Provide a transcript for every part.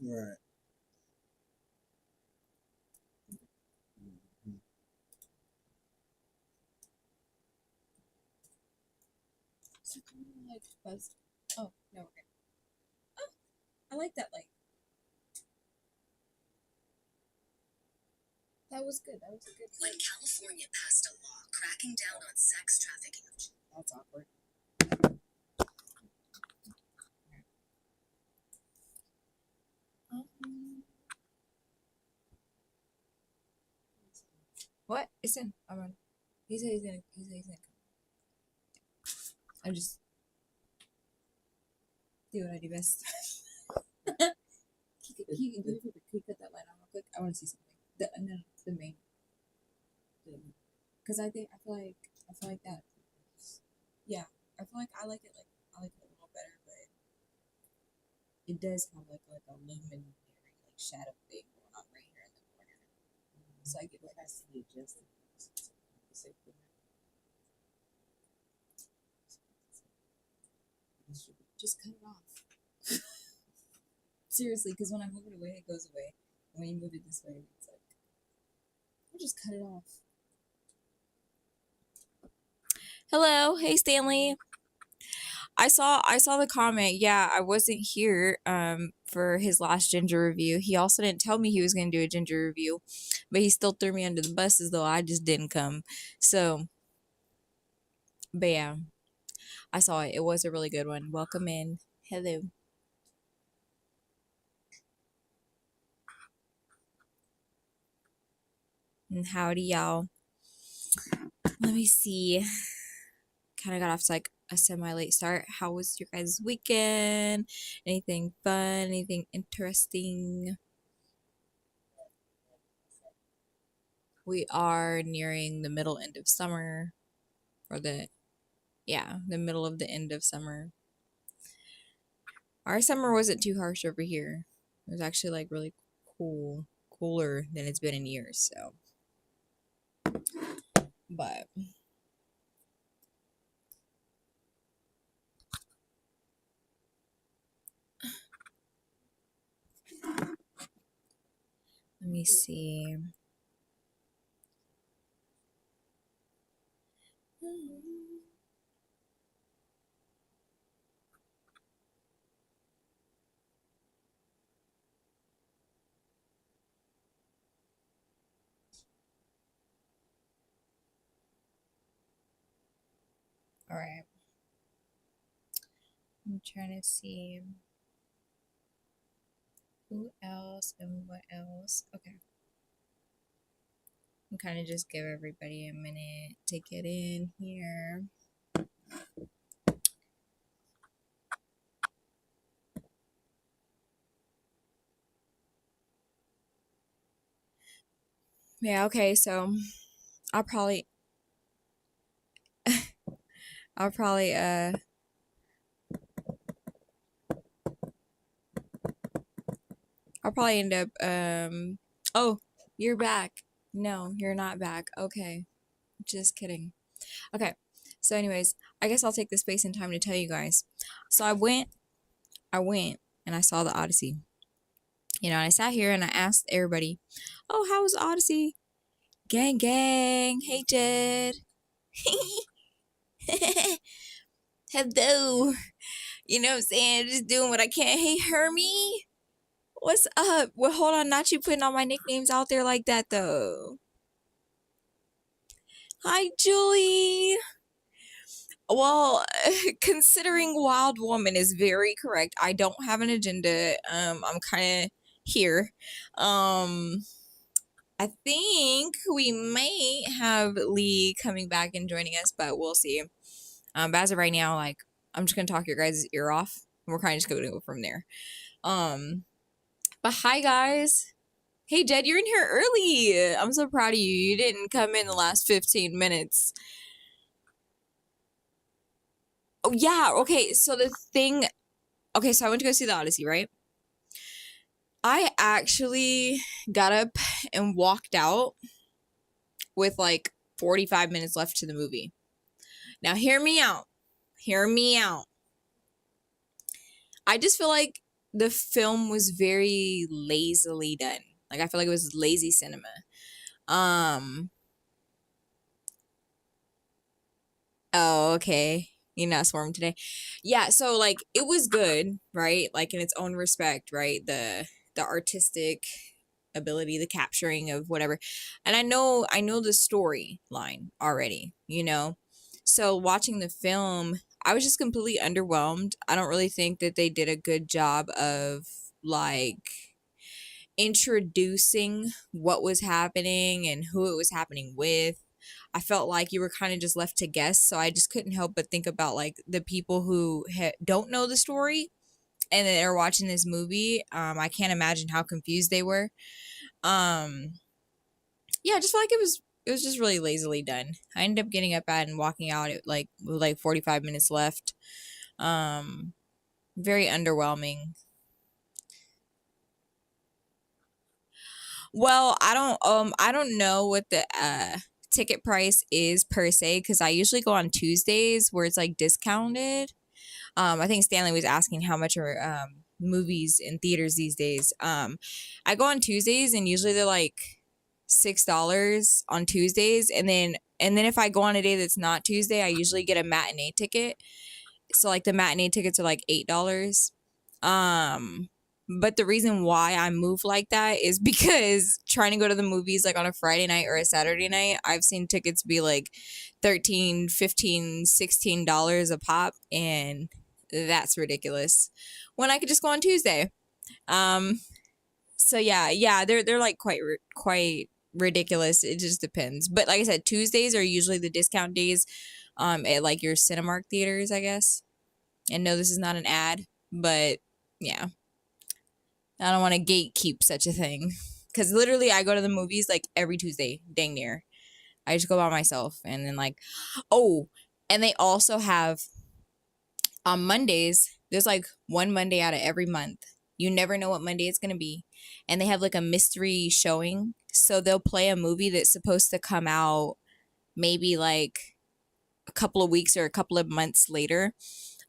Right. So kind of like buzz. Oh no, okay. Oh, I like that light. That was good. That was a good. When California passed a law cracking down on sex trafficking. That's awkward. What? It's in. I'm on. He said he's gonna. He said he's gonna come. I'm just do what I do best. Can you cut that light on real quick? I want to see something. The main. Because I feel like that. Yeah, I feel like I like it a little better, but it does have like a luminary like shadow thing going on right here in the corner. So I get like I see just cut it off. Seriously, because when I move it away, it goes away. And when you move it this way, it's like I'll just cut it off. Hello, hey Stanley. I saw the comment. Yeah, I wasn't here for his last ginger review. He also didn't tell me he was gonna do a ginger review, but he still threw me under the bus as though I just didn't come. So, but yeah, I saw it. It was a really good one. Welcome in. Hello. And howdy, y'all. Let me see. Kind of got off to like a semi-late start. How was your guys' weekend? Anything fun? Anything interesting? We are nearing the middle end of summer, or the middle of the end of summer. Our summer wasn't too harsh over here. It was actually like really cooler than it's been in years. So, but let me see. All right. I'm trying to see who else and what else. Okay. I'm kind of just give everybody a minute to get in here. Yeah, okay, so I'll probably I'll probably end up oh, you're back. No, you're not back. Okay. Just kidding. Okay. So anyways, I guess I'll take the space and time to tell you guys. So I went and I saw the Odyssey. You know, I sat here and I asked everybody, "Oh, how was Odyssey?" Gang gang. Hey Jed. Hello. You know what I'm saying? Just doing what I can. Hey Hermie. What's up? Well, hold on, not you putting all my nicknames out there like that though. Hi Julie. Well, considering Wild Woman is very correct. I don't have an agenda. I'm kind of here. I think we may have Lee coming back and joining us, but we'll see. But as of right now, like I'm just gonna talk your guys' ear off, and we're kind of just gonna go from there. But hi guys. Hey Jed, you're in here early. I'm so proud of you. You didn't come in the last 15 minutes. Oh yeah, okay. So the thing, okay, so I went to go see the Odyssey, right? I actually got up and walked out with like 45 minutes left to the movie. Now, hear me out. Hear me out. I just feel like the film was very lazily done. Like I feel like it was lazy cinema. Um oh, okay. You're not swarming today. Yeah, so like it was good, right? Like in its own respect, right? The artistic ability, the capturing of whatever. And I know the storyline already, you know. So watching the film, I was just completely underwhelmed. I don't really think that they did a good job of like introducing what was happening and who it was happening with. I felt like you were kind of just left to guess, so I just couldn't help but think about like the people who don't know the story and that are watching this movie. I can't imagine how confused they were. Um, yeah, I just felt like it was just really lazily done. I ended up getting up at and walking out at like with like 45 minutes left. Um, very underwhelming. Well, I don't know what the ticket price is per se because I usually go on Tuesdays where it's like discounted. I think Stanley was asking how much are movies in theaters these days. I go on Tuesdays and usually they're like $6 on Tuesdays, and then if I go on a day that's not Tuesday, I usually get a matinee ticket. So like the matinee tickets are like $8. Um, but the reason why I move like that is because trying to go to the movies like on a Friday night or a Saturday night, I've seen tickets be like 13, 15, $16 a pop, and that's ridiculous. When I could just go on Tuesday. Um, so yeah, they're like quite ridiculous. It just depends. But like I said, Tuesdays are usually the discount days at like your Cinemark theaters, I guess. And no, this is not an ad, but yeah, I don't want to gatekeep such a thing. Because literally, I go to the movies like every Tuesday, dang near. I just go by myself. And then, like, oh, and they also have on Mondays, there's like one Monday out of every month. You never know what Monday it's going to be. And they have like a mystery showing. So they'll play a movie that's supposed to come out maybe like a couple of weeks or a couple of months later.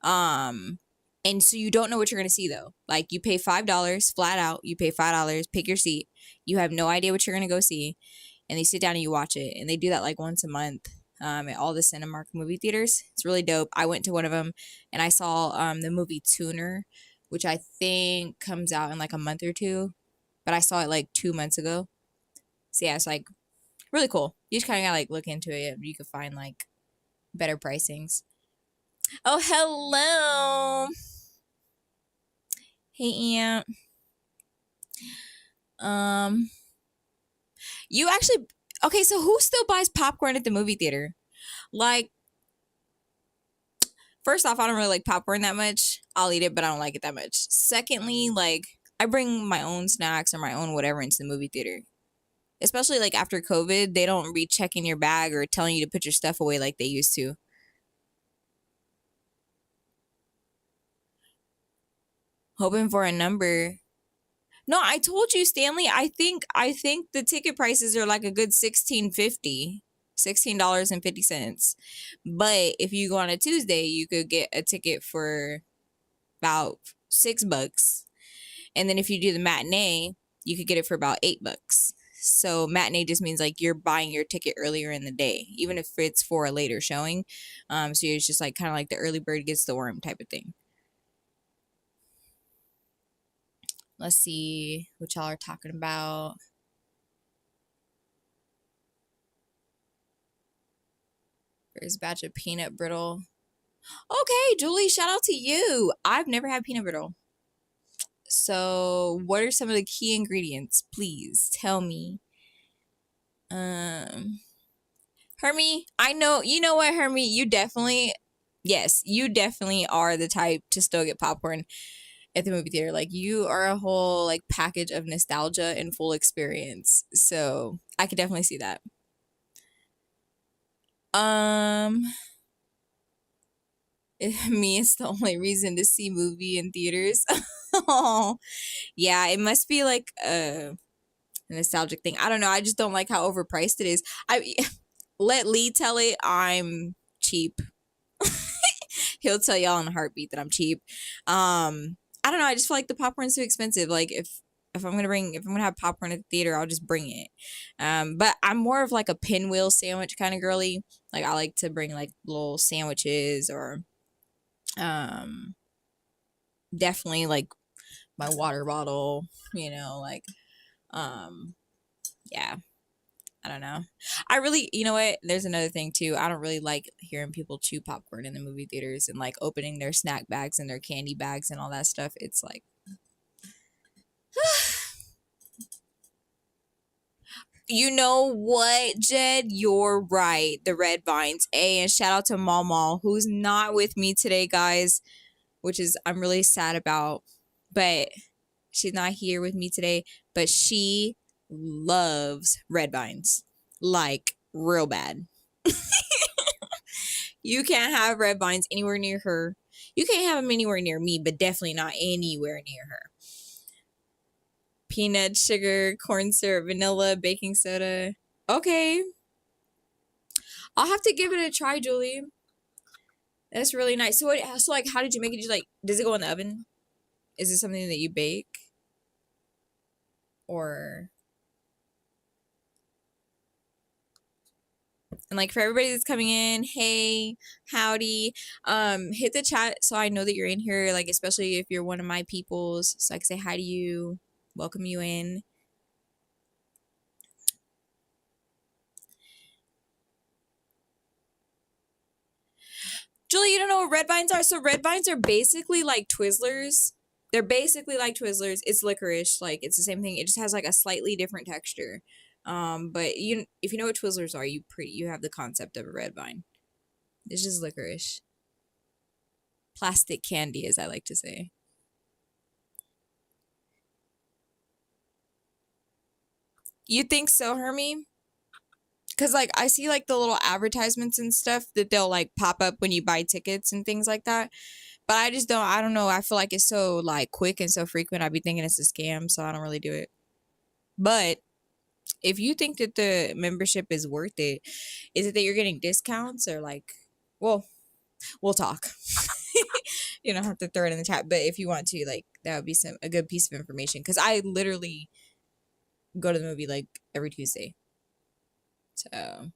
Um, and so you don't know what you're gonna see though. Like you pay $5 flat out. You pay $5, pick your seat. You have no idea what you're gonna go see, and you sit down and you watch it. And they do that like once a month. At all the Cinemark movie theaters. It's really dope. I went to one of them and I saw the movie Tuner, which I think comes out in like a month or two, but I saw it like 2 months ago. So yeah, it's like really cool. You just kind of gotta like look into it. You could find like better pricings. Oh, hello. Hey, Aunt. Um, you actually okay? So who still buys popcorn at the movie theater? Like, first off, I don't really like popcorn that much. I'll eat it, but I don't like it that much. Secondly, like, I bring my own snacks or my own whatever into the movie theater. Especially like after COVID, they don't be checking your bag or telling you to put your stuff away like they used to. Hoping for a number. No, I told you, Stanley. I think the ticket prices are like a good 16.50, $16.50. But if you go on a Tuesday, you could get a ticket for about $6. And then if you do the matinee, you could get it for about $8. So matinee just means like you're buying your ticket earlier in the day, even if it's for a later showing. So it's just like kind of like the early bird gets the worm type of thing. Let's see what y'all are talking about. There's a batch of peanut brittle. Okay, Julie, shout out to you. I've never had peanut brittle. So, what are some of the key ingredients? Please tell me. Um, Hermie, I know, you know what, Hermie, yes, you definitely are the type to still get popcorn at the movie theater. Like, you are a whole, like, package of nostalgia and full experience. So, I could definitely see that. Um, Me, it's the only reason to see movie in theaters. Oh, yeah, it must be like a nostalgic thing. I don't know. I just don't like how overpriced it is. I let Lee tell it. I'm cheap. He'll tell y'all in a heartbeat that I'm cheap. I don't know. I just feel like the popcorn's too expensive. Like if I'm gonna have popcorn at the theater, I'll just bring it. But I'm more of like a pinwheel sandwich kind of girly. Like I like to bring like little sandwiches or um definitely like my water bottle. Like um yeah. I don't know. I really, you know what? There's another thing too. I don't really like hearing people chew popcorn in the movie theaters and like opening their snack bags and their candy bags and all that stuff. It's like, you know what, Jed? You're right. The red vines. And shout out to Mama, who's not with me today, guys, which is I'm really sad about. But she's not here with me today. But she loves red vines, like real bad. You can't have red vines anywhere near her. You can't have them anywhere near me, but definitely not anywhere near her. Peanut, sugar, corn syrup, vanilla, baking soda. Okay, I'll have to give it a try, Julie. That's really nice. So like, how did you make it? Just like, does it go in the oven? Is it something that you bake, or and like for everybody that's coming in, hey, howdy, hit the chat so I know that you're in here. Like, especially if you're one of my peoples, so I can say hi to you, welcome you in. Julie, you don't know what red vines are? So red vines are basically like Twizzlers. They're basically like Twizzlers. It's licorice. Like it's the same thing. It just has like a slightly different texture. But if you know what Twizzlers are, you have the concept of a red vine. It's just licorice. Plastic candy, as I like to say. You think so, Hermie? Cause like I see like the little advertisements and stuff that they'll like pop up when you buy tickets and things like that. But I don't know. I feel like it's so like quick and so frequent. I'd be thinking it's a scam, so I don't really do it. But if you think that the membership is worth it, is it that you're getting discounts or like, well, we'll talk. You don't have to throw it in the chat, but if you want to, like, that would be a good piece of information because I literally go to the movie like every Tuesday. So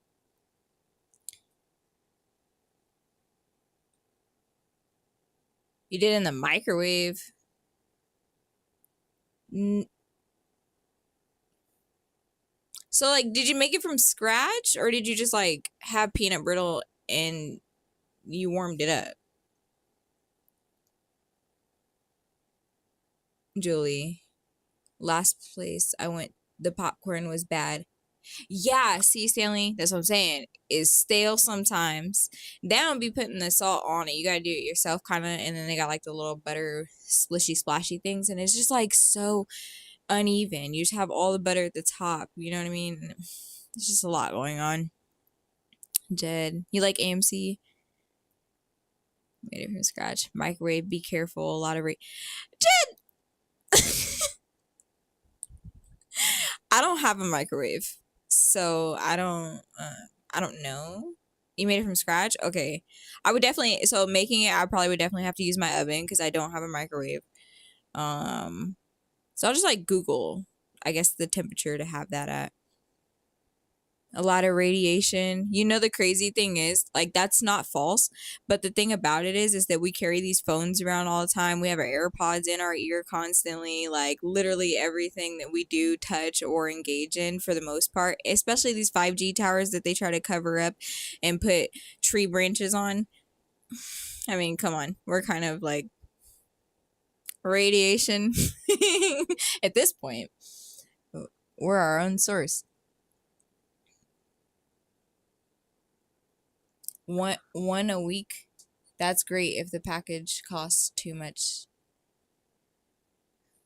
you did it in the microwave. So like, did you make it from scratch or did you just like have peanut brittle and you warmed it up? Julie, last place I went, the popcorn was bad. Yeah, see, Stanley, that's what I'm saying. Is stale sometimes. They don't be putting the salt on it. You gotta do it yourself, kind of. And then they got like the little butter splishy splashy things, and it's just like so uneven. You just have all the butter at the top. You know what I mean? It's just a lot going on. Jed, you like AMC? Made it from scratch. Microwave. Be careful. A lot of Jed. I don't have a microwave, so I don't know. You made it from scratch? Okay. I would definitely so making it I probably would definitely have to use my oven because I don't have a microwave. Um so I'll just like Google, I guess, the temperature to have that at. A lot of radiation. You know, the crazy thing is, like, that's not false, but the thing about it is that we carry these phones around all the time. We have our AirPods in our ear constantly. Like, literally everything that we do touch or engage in for the most part, especially these 5G towers that they try to cover up and put tree branches on. I mean, come on. We're kind of like radiation at this point. We're our own source. One a week. That's great if the package costs too much.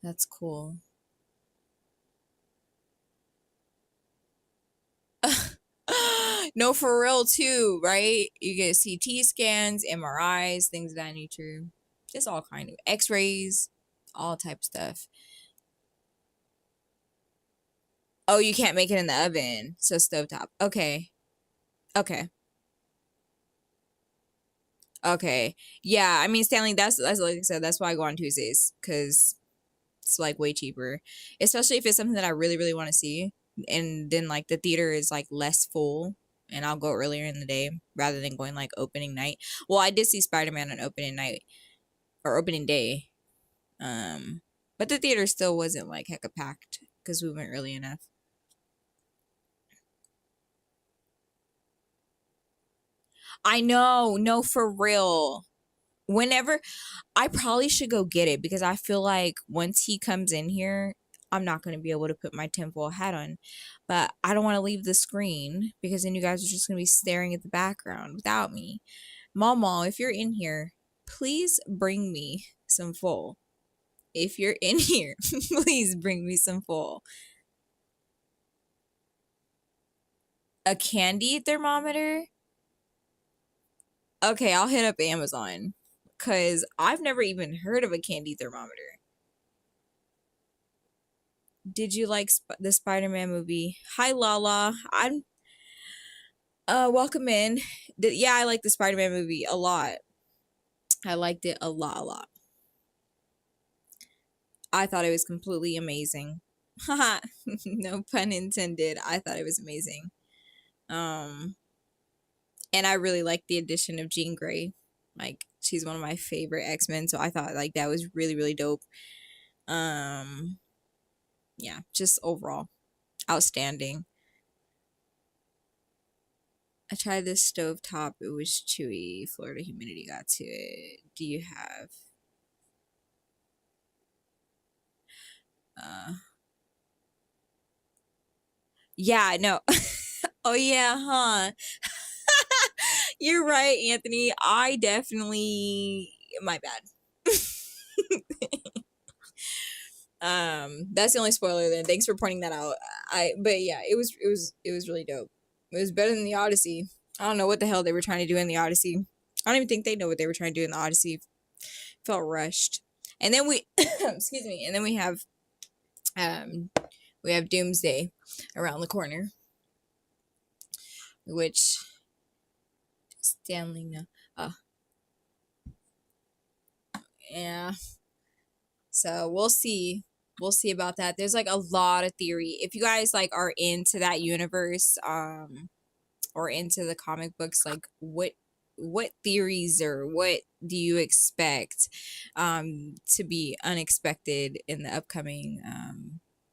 That's cool. No, for real too, right? You get CT scans, MRIs, things of that nature. Just all kind of X-rays, all type stuff. Oh, you can't make it in the oven, so stovetop. Okay, okay. Okay. Yeah, I mean Stanley, that's like I said, that's why I go on Tuesdays because it's like way cheaper. Especially if it's something that I really, really want to see. And then like the theater is like less full and I'll go earlier in the day rather than going like opening night. Well, I did see Spider-Man on opening night or opening day. Um, but the theater still wasn't like hecka packed because we went early enough. I know, no, for real. Whenever I probably should go get it because I feel like once he comes in here, I'm not going to be able to put my tinfoil hat on. But I don't want to leave the screen because then you guys are just going to be staring at the background without me. Mama, if you're in here, please bring me some full. If you're in here, please bring me some full. A candy thermometer? Okay, I'll hit up Amazon because I've never even heard of a candy thermometer. Did you like the Spider-Man movie? Hi Lala, I'm welcome in. Yeah, I like the Spider-Man movie a lot. I liked it a lot, a lot. I thought it was completely amazing. Haha, no pun intended. I thought it was amazing. Um, and I really liked the addition of Jean Grey. Like she's one of my favorite X-Men, so I thought like that was really, really dope. Um, yeah, just overall outstanding. I tried this stove top. It was chewy. Florida humidity got to it. Do you have uh yeah, no. Oh yeah, huh? You're right, Anthony. I definitely my bad. That's the only spoiler then. Thanks for pointing that out. But yeah, it was really dope. It was better than the Odyssey. I don't know what the hell they were trying to do in the Odyssey. I don't even think they know what they were trying to do in the Odyssey. Felt rushed. And then we excuse me, and then um we have Doomsday around the corner, which Stanley no. Uh yeah. So we'll see. We'll see about that. There's like a lot of theory. If you guys like are into that universe, or into the comic books, like what theories or what do you expect to be unexpected in the upcoming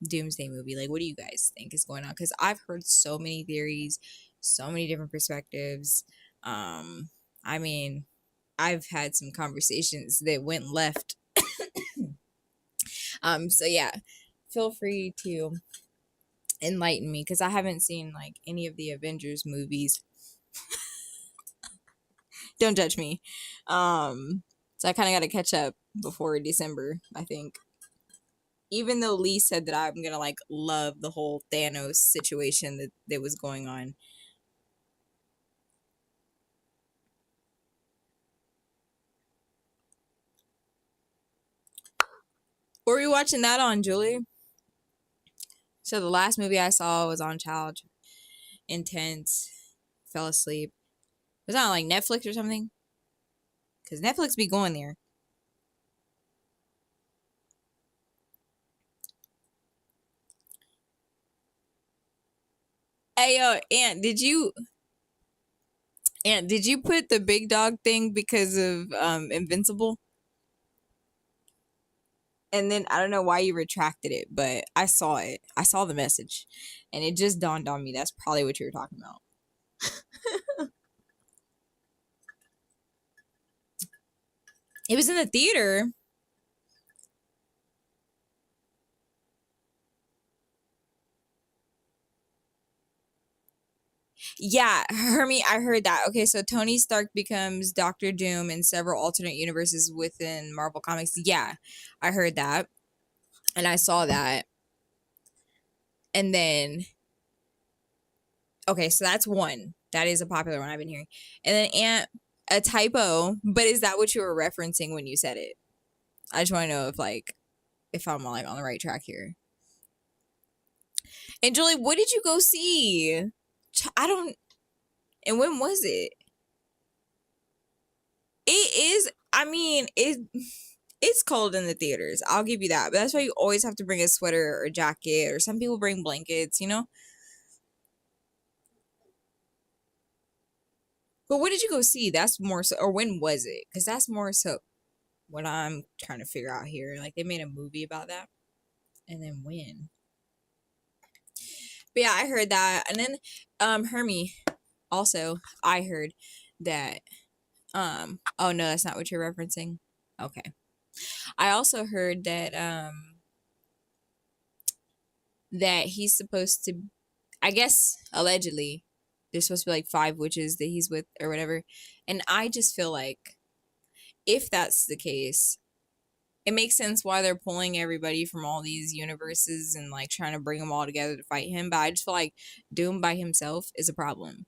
Doomsday movie? Like what do you guys think is going on? Because I've heard so many theories, so many different perspectives. I mean, I've had some conversations that went left. So yeah, feel free to enlighten me because I haven't seen like any of the Avengers movies. Don't judge me. So I kind of got to catch up before December, I think. Even though Lee said that I'm gonna like love the whole Thanos situation that was going on. What were you watching that on, Julie? So the last movie I saw was on Child Intense. Fell asleep. Was that on like Netflix or something? Cause Netflix be going there. Hey yo, Aunt, did you put the big dog thing because of Invincible? And then I don't know why you retracted it, but I saw it. I saw the message, and it just dawned on me that's probably what you were talking about. It was in the theater. Yeah, Hermie, I heard that. Okay, so Tony Stark becomes Doctor Doom in several alternate universes within Marvel Comics. Yeah, I heard that, and I saw that. And then, okay, so that's one. That is a popular one I've been hearing. And then Aunt, a typo, but is that what you were referencing when you said it? I just want to know if I'm like on the right track here. And Julie, what did you go see? I don't. And when was it? It is. I mean, it's cold in the theaters. I'll give you that. But that's why you always have to bring a sweater or a jacket, or some people bring blankets. You know. But what did you go see? That's more so, or when was it? Because that's more so what I'm trying to figure out here. Like they made a movie about that, and then when? But yeah, I heard that, and then Hermie also I heard that oh no, that's not what you're referencing. Okay. I also heard that he's supposed to, I guess allegedly there's supposed to be like five witches that he's with or whatever. And I just feel like if that's the case, it makes sense why they're pulling everybody from all these universes and like trying to bring them all together to fight him. But I just feel like Doom by himself is a problem.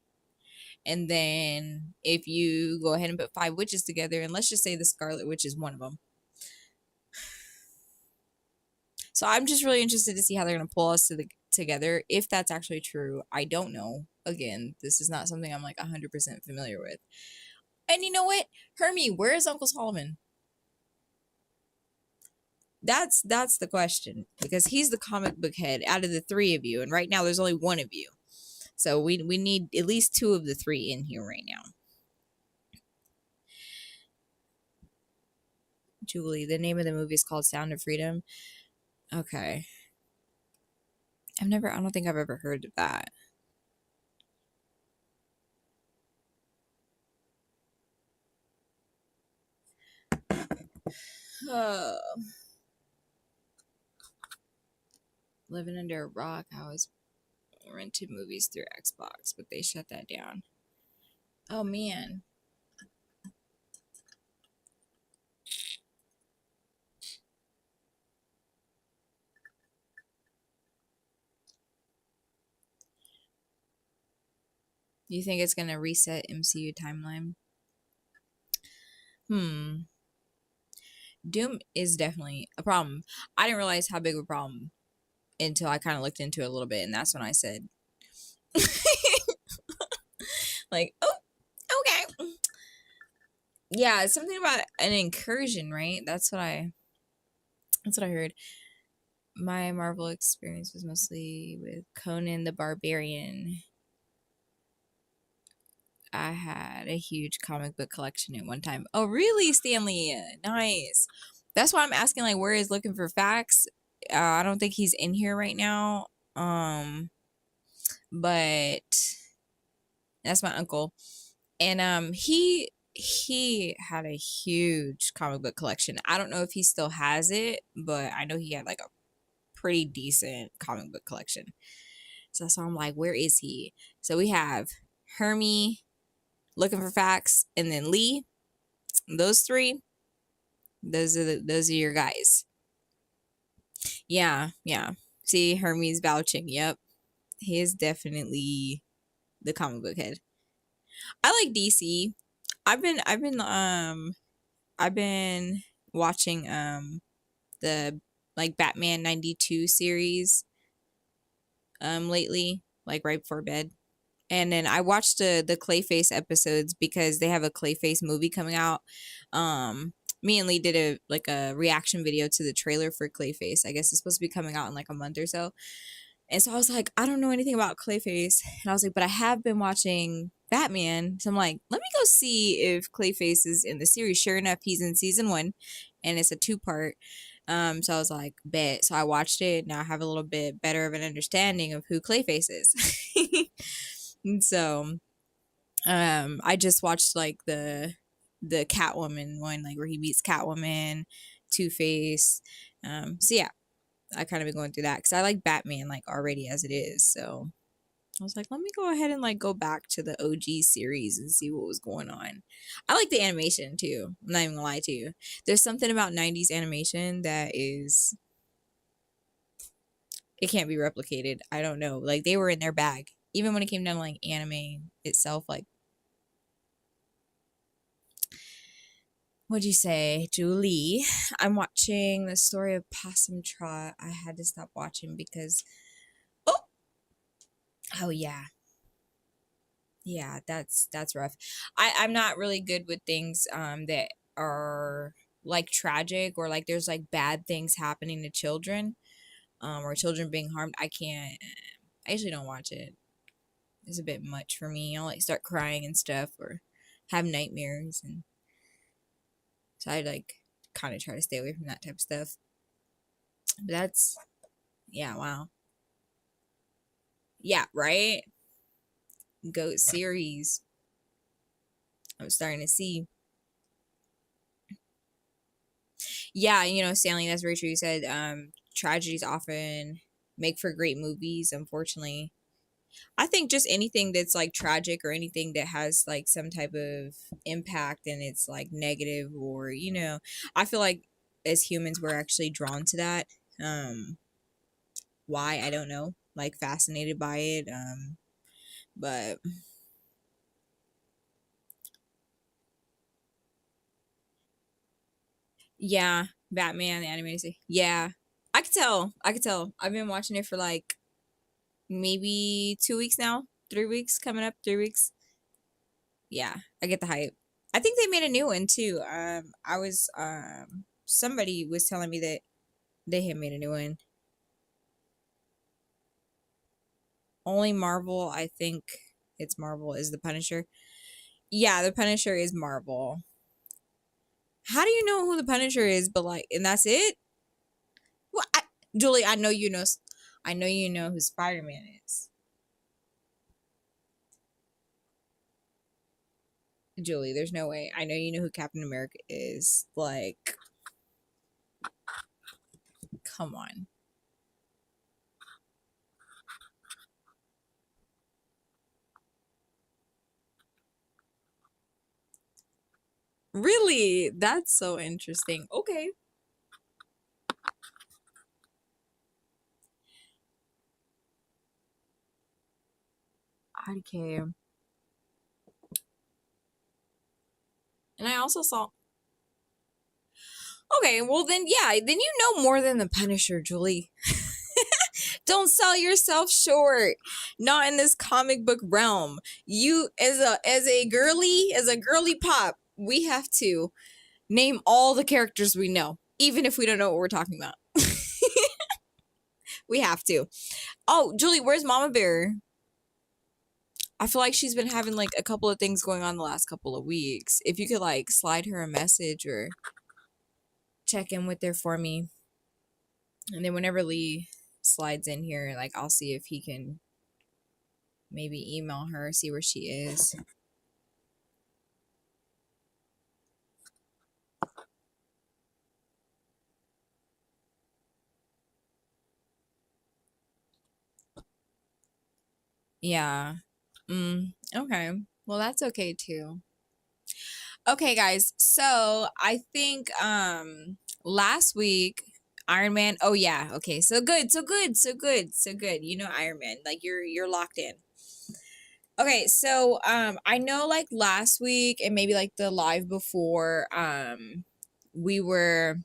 And then if you go ahead and put five witches together, and let's just say the Scarlet Witch is one of them. So I'm just really interested to see how they're going to pull us together. If that's actually true, I don't know. Again, this is not something I'm like 100% familiar with. And you know what? Hermie, where is Uncle Solomon? That's the question, because he's the comic book head out of the three of you, and right now there's only one of you. So we need at least two of the three in here right now. Julie, the name of the movie is called Sound of Freedom. Okay. I don't think I've ever heard of that. Oh. Living under a rock, I was rented movies through Xbox, but they shut that down. Oh man. Do you think it's gonna reset MCU timeline? Doom is definitely a problem. I didn't realize how big of a problem until I kind of looked into it a little bit, and that's when I said, like, oh, okay. Yeah, it's something about an incursion, right? That's what I heard. My Marvel experience was mostly with Conan the Barbarian. I had a huge comic book collection at one time. Oh, really, Stanley? Nice. That's why I'm asking, like, where he's looking for facts. I don't think he's in here right now. But that's my uncle, and he had a huge comic book collection. I don't know if he still has it, but I know he had like a pretty decent comic book collection. So I'm like, where is he? So we have Hermie looking for facts, and then Lee. Those three, those are your guys. Yeah, yeah. See, Hermie's vouching. Yep, he is definitely the comic book head. I like DC. I've been watching the like Batman 92 series lately, like right before bed. And then I watched the Clayface episodes because they have a Clayface movie coming out. Me and Lee did a reaction video to the trailer for Clayface. I guess it's supposed to be coming out in like a month or so. And so I was like, I don't know anything about Clayface. And I was like, but I have been watching Batman. So I'm like, let me go see if Clayface is in the series. Sure enough, he's in season one, and it's a two-part. So I was like, bet. So I watched it. Now I have a little bit better of an understanding of who Clayface is. And so I just watched like the Catwoman one, like where he meets Catwoman, Two Face. So yeah, I kind of been going through that because I like Batman like already as it is. So I was like, let me go ahead and like go back to the OG series and see what was going on. I like the animation too. I'm not even gonna lie to you. There's something about 90s animation that is, it can't be replicated. I don't know. Like they were in their bag. Even when it came down to like anime itself, like what'd you say, Julie? I'm watching the story of Possum Trot. I had to stop watching because oh, oh yeah. Yeah, that's rough. I'm not really good with things that are like tragic or like there's like bad things happening to children or children being harmed. I can't. I usually don't watch it. It's a bit much for me. I'll like start crying and stuff or have nightmares, and so I like kind of try to stay away from that type of stuff. But that's yeah, wow. Yeah, right? Goat series. I'm starting to see. Yeah, Stanley, that's very true. You said tragedies often make for great movies, unfortunately. I think just anything that's like tragic or anything that has like some type of impact and it's like negative or, I feel like as humans we're actually drawn to that. Um why? I don't know. Like fascinated by it. But yeah, Batman the animated. Yeah. I could tell. I could tell. I've been watching it for like maybe 2 weeks now. 3 weeks coming up, 3 weeks. Yeah, I get the hype. I think they made a new one too. I was somebody was telling me that they had made a new one. Only Marvel, I think it's Marvel is the Punisher. Yeah, the Punisher is Marvel. How do you know who the Punisher is? But like, and that's it. Well, Julie, I know you know. I know you know who Spider Man is. Julie, there's no way. I know you know who Captain America is. Like, come on. Really? That's so interesting. Okay. Okay. And I also saw. Okay, well then, yeah, then you know more than the Punisher, Julie. Don't sell yourself short. Not in this comic book realm. You, as a girly pop, we have to name all the characters we know, even if we don't know what we're talking about. We have to. Oh, Julie, where's Mama Bear? I feel like she's been having like a couple of things going on the last couple of weeks. If you could like slide her a message or check in with her for me. And then whenever Lee slides in here, like I'll see if he can maybe email her, see where she is. Yeah. Okay. Well, that's okay too. Okay, guys. So I think last week Iron Man. Oh yeah. Okay. So good. So good. So good. So good. You know Iron Man. Like you're locked in. Okay, so I know like last week and maybe like the live before we were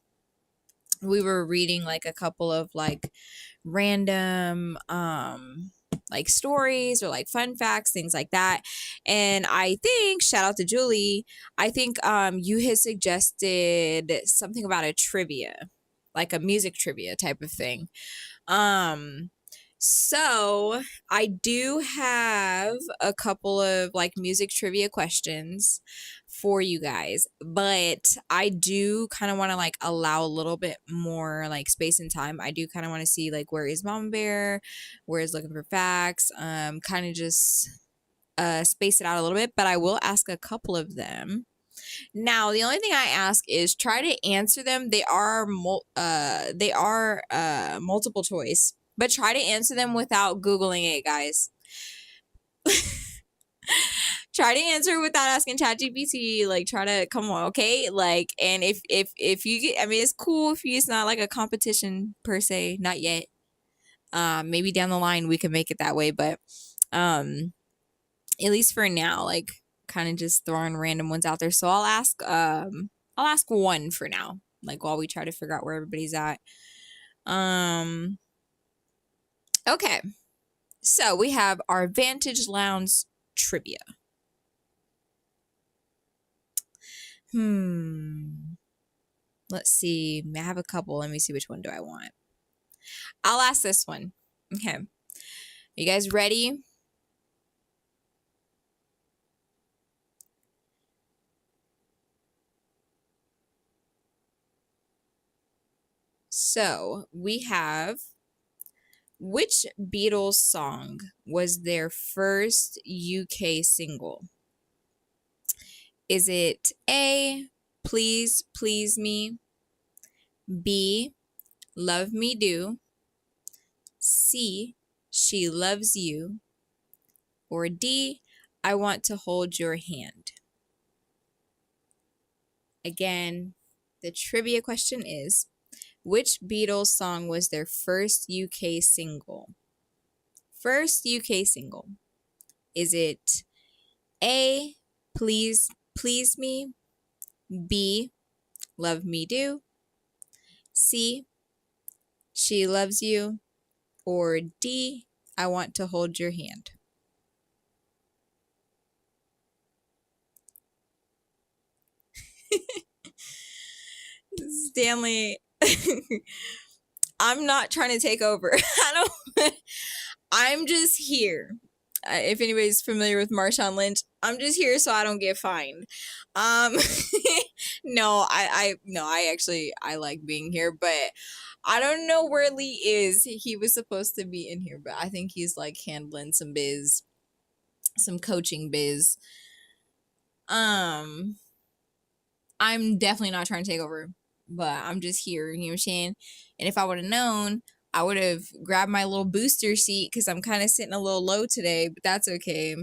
we were reading like a couple of like random like stories or like fun facts, things like that. And I think shout out to Julie, I think you had suggested something about a trivia, like a music trivia type of thing. Um, so I do have a couple of like music trivia questions for you guys, but I do kind of want to like allow a little bit more like space and time. I do kind of want to see like where is Mama Bear, where is looking for facts, kind of just space it out a little bit, but I will ask a couple of them. Now, the only thing I ask is try to answer them. They are multiple choice, but try to answer them without googling it, guys. Try to answer without asking ChatGPT. Like, try to come on, okay? Like, and if you get, I mean, it's cool if you, it's not like a competition per se, not yet. Maybe down the line we can make it that way, but um, at least for now, like kind of just throwing random ones out there. So I'll ask one for now, like while we try to figure out where everybody's at. Um okay. So we have our Vantage Lounge trivia. Hmm. Let's see. I have a couple. Let me see, which one do I want? I'll ask this one. Okay. You guys ready? So we have, which Beatles song was their first UK single? Is it A, Please Please Me, B, Love Me Do, C, She Loves You, or D, I Want to Hold Your Hand? Again, the trivia question is, which Beatles song was their first UK single? First UK single. Is it A, Please Please Me, B, Love Me Do, C, She Loves You, or D, I Want to Hold Your Hand? Stanley, I'm not trying to take over. I don't. I'm just here. If anybody's familiar with Marshawn Lynch, I'm just here so I don't get fined. Um, no, no, I actually I like being here, but I don't know where Lee is. He was supposed to be in here, but I think he's like handling some biz, some coaching biz. Um, I'm definitely not trying to take over, but I'm just here, you know what I'm saying? And if I would have known, I would have grabbed my little booster seat because I'm kind of sitting a little low today, but that's okay.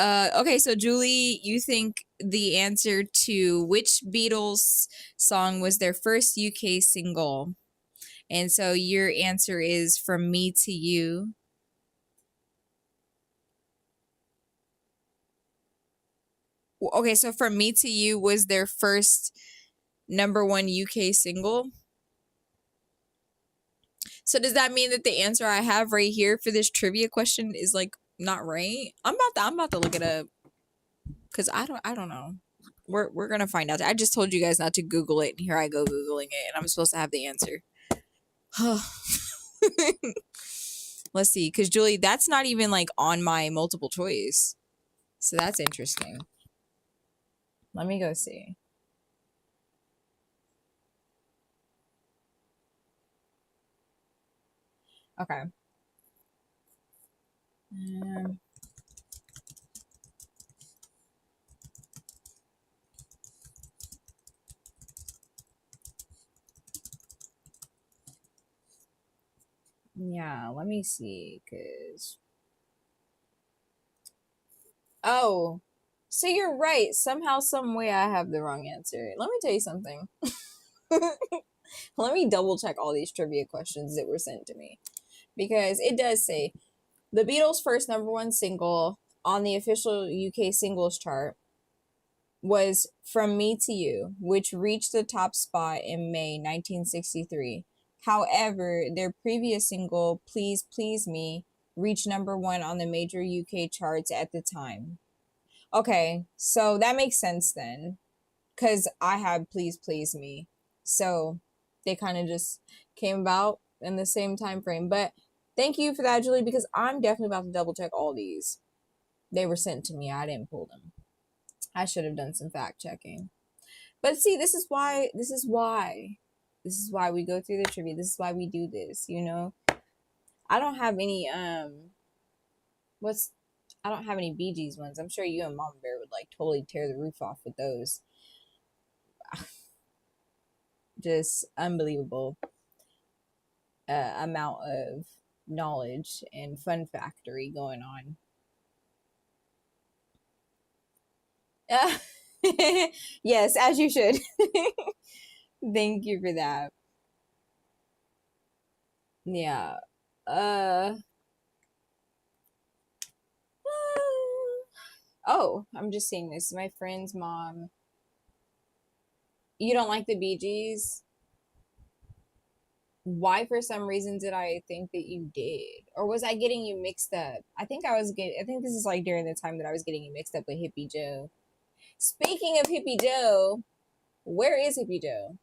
Okay, so Julie, you think the answer to which Beatles song was their first UK single? And so your answer is From Me to You. Okay, so From Me to You was their first number one UK single. So does that mean that the answer I have right here for this trivia question is like not right? I'm about to look it up because I don't know. We're gonna find out. I just told you guys not to Google it, and here I go Googling it, and I'm supposed to have the answer. Let's see, because Julie, that's not even like on my multiple choice. So that's interesting. Let me go see. Okay. Um, yeah, let me see, because oh, so you're right. Somehow, some way, I have the wrong answer. Let me tell you something. Let me double check all these trivia questions that were sent to me because it does say the Beatles' first number one single on the official UK singles chart was From Me to You, which reached the top spot in May 1963. However, their previous single, Please Please Me, reached number one on the major UK charts at the time. Okay, so that makes sense then, because I had Please Please Me. So they kind of just came about in the same time frame. But thank you for that, Julie, because I'm definitely about to double check all these. They were sent to me. I didn't pull them. I should have done some fact checking. But see, this is why we go through the trivia. This is why we do this, you know? I don't have any what's I don't have any Bee Gees ones. I'm sure you and Mama Bear would like totally tear the roof off with those. Just unbelievable amount of knowledge and fun factory going on. Yes, as you should. Thank you for that. Yeah. Uh oh, I'm just seeing this. My friend's mom. You don't like the Bee Gees? Why for some reason did I think that you did? Or was I getting you mixed up? I think this is like during the time that I was getting you mixed up with Hippie Joe. Speaking of Hippie Joe, where is Hippie Joe?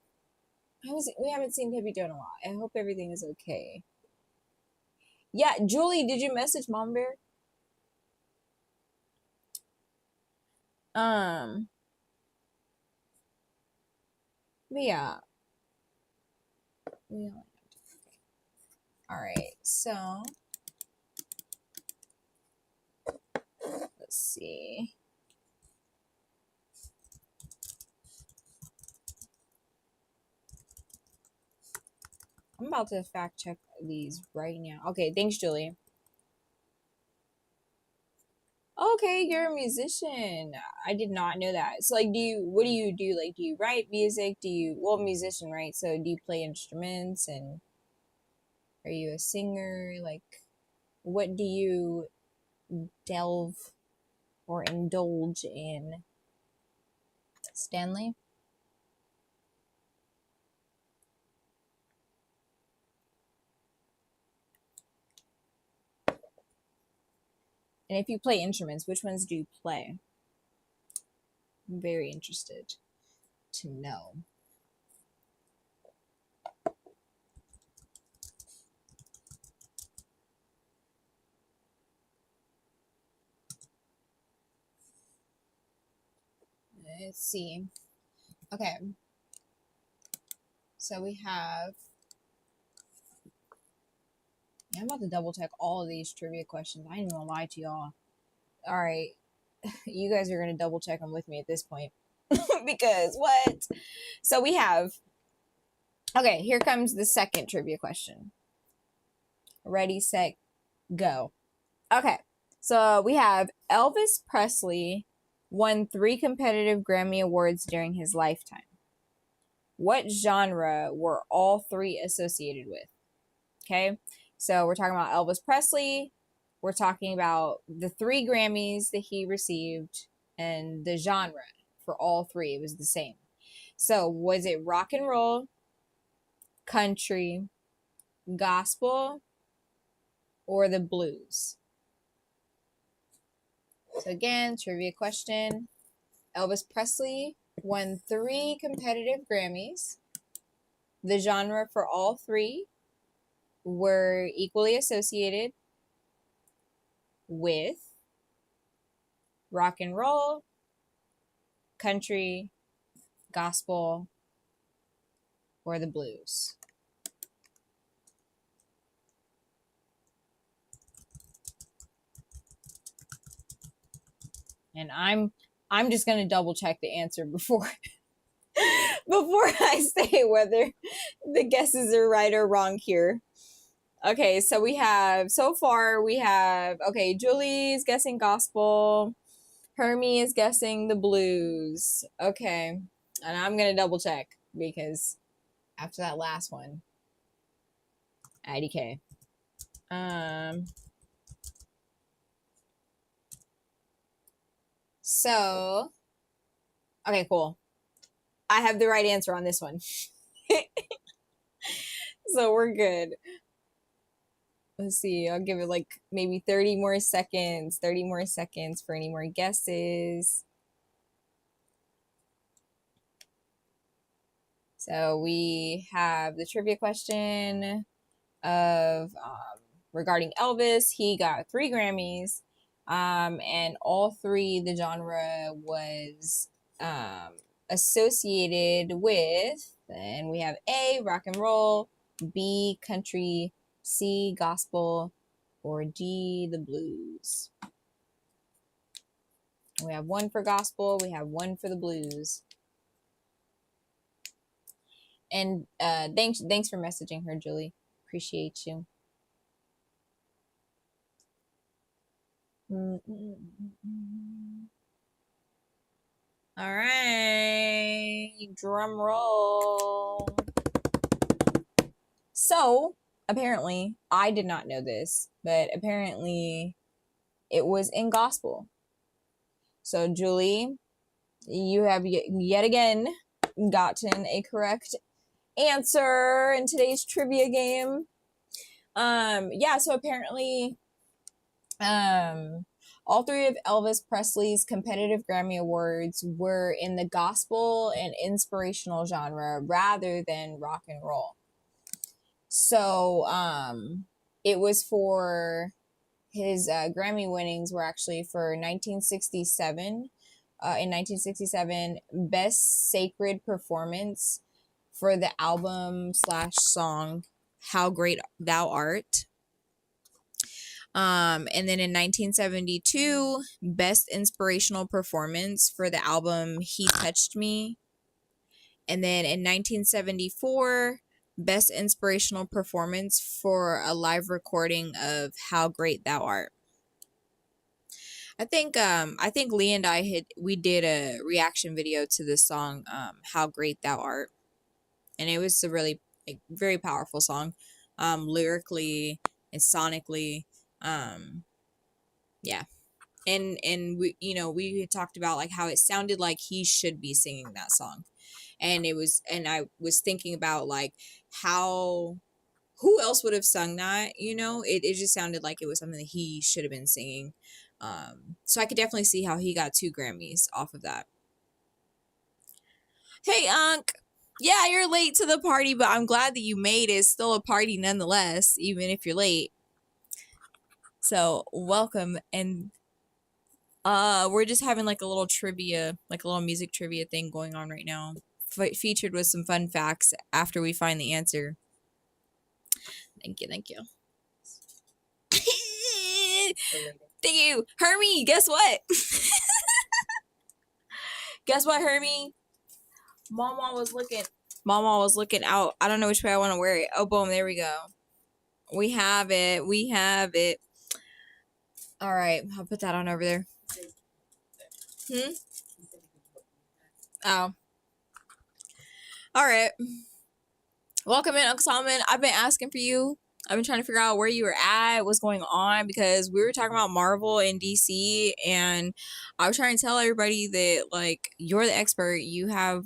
We haven't seen Hippie Joe in a while. I hope everything is okay. Yeah, Julie, did you message Mom Bear? Um, but yeah. Yeah. All right. So, let's see. I'm about to fact check these right now. Okay, thanks, Julie. Okay, you're a musician. I did not know that. So, like, what do you do? Like, do you write music? Well, musician, right? So, do you play instruments and are you a singer? Like, what do you delve or indulge in? Stanley? And if you play instruments, which ones do you play? I'm very interested to know. Let's see. Okay. So we have. I'm about to double check all of these trivia questions. I ain't gonna lie to y'all. All right. You guys are gonna double check them with me at this point. Because what? So we have. Okay, here comes the second trivia question. Ready, set, go. Okay. So we have Elvis Presley won 3 competitive Grammy Awards during his lifetime. What genre were all 3 associated with? Okay. So we're talking about Elvis Presley. We're talking about the 3 Grammys that he received and the genre for all 3. It was the same. So was it rock and roll, country, gospel, or the blues? So again, trivia question. Elvis Presley won 3 competitive Grammys. The genre for all 3 were equally associated with rock and roll, country, gospel, or the blues. And I'm just gonna double check the answer before before I say whether the guesses are right or wrong here. Okay, so we have okay, Julie's guessing gospel, Hermie is guessing the blues. Okay. And I'm gonna double check because after that last one, IDK. Um so okay, cool. I have the right answer on this one. So we're good. Let's see. I'll give it like maybe 30 more seconds. 30 more seconds for any more guesses. So we have the trivia question of regarding Elvis. He got 3 Grammys, and all 3 the genre was associated with. And we have A, rock and roll, B, country, C, gospel, or D, the blues. We have 1 for gospel. We have 1 for the blues. And thanks for messaging her, Julie. Appreciate you. All right, drum roll. So apparently, I did not know this, but apparently it was in gospel. So Julie, you have yet again gotten a correct answer in today's trivia game. Yeah, so apparently, all three of Elvis Presley's competitive Grammy Awards were in the gospel and inspirational genre rather than rock and roll. So, it was for his Grammy winnings were actually for 1967. In 1967, Best Sacred Performance for the album slash song "How Great Thou Art." And then in 1972, Best Inspirational Performance for the album "He Touched Me." And then in 1974, Best Inspirational Performance for a live recording of "How Great Thou Art." I think Lee and we did a reaction video to this song, "How Great Thou Art," and it was a really very powerful song, lyrically and sonically, yeah. And we had talked about like how it sounded like he should be singing that song, and I was thinking about like how who else would have sung that, it just sounded like it was something that he should have been singing. So I could definitely see how he got 2 Grammys off of that. Hey, Unc. Yeah, you're late to the party, but I'm glad that you made it. It's still a party nonetheless, even if you're late. So welcome. And we're just having like a little trivia, like a little music trivia thing going on right now. Featured with some fun facts after we find the answer. Thank you. Thank you. Hermie, guess what? Guess what, Hermie? Mama was looking out. I don't know which way I want to wear it. Oh, boom, there we go. We have it. All right, I'll put that on over there. Oh. All right. Welcome in, Uncle Solomon. I've been asking for you. I've been trying to figure out where you were at, what's going on, because we were talking about Marvel and DC, and I was trying to tell everybody that, like, you're the expert. You have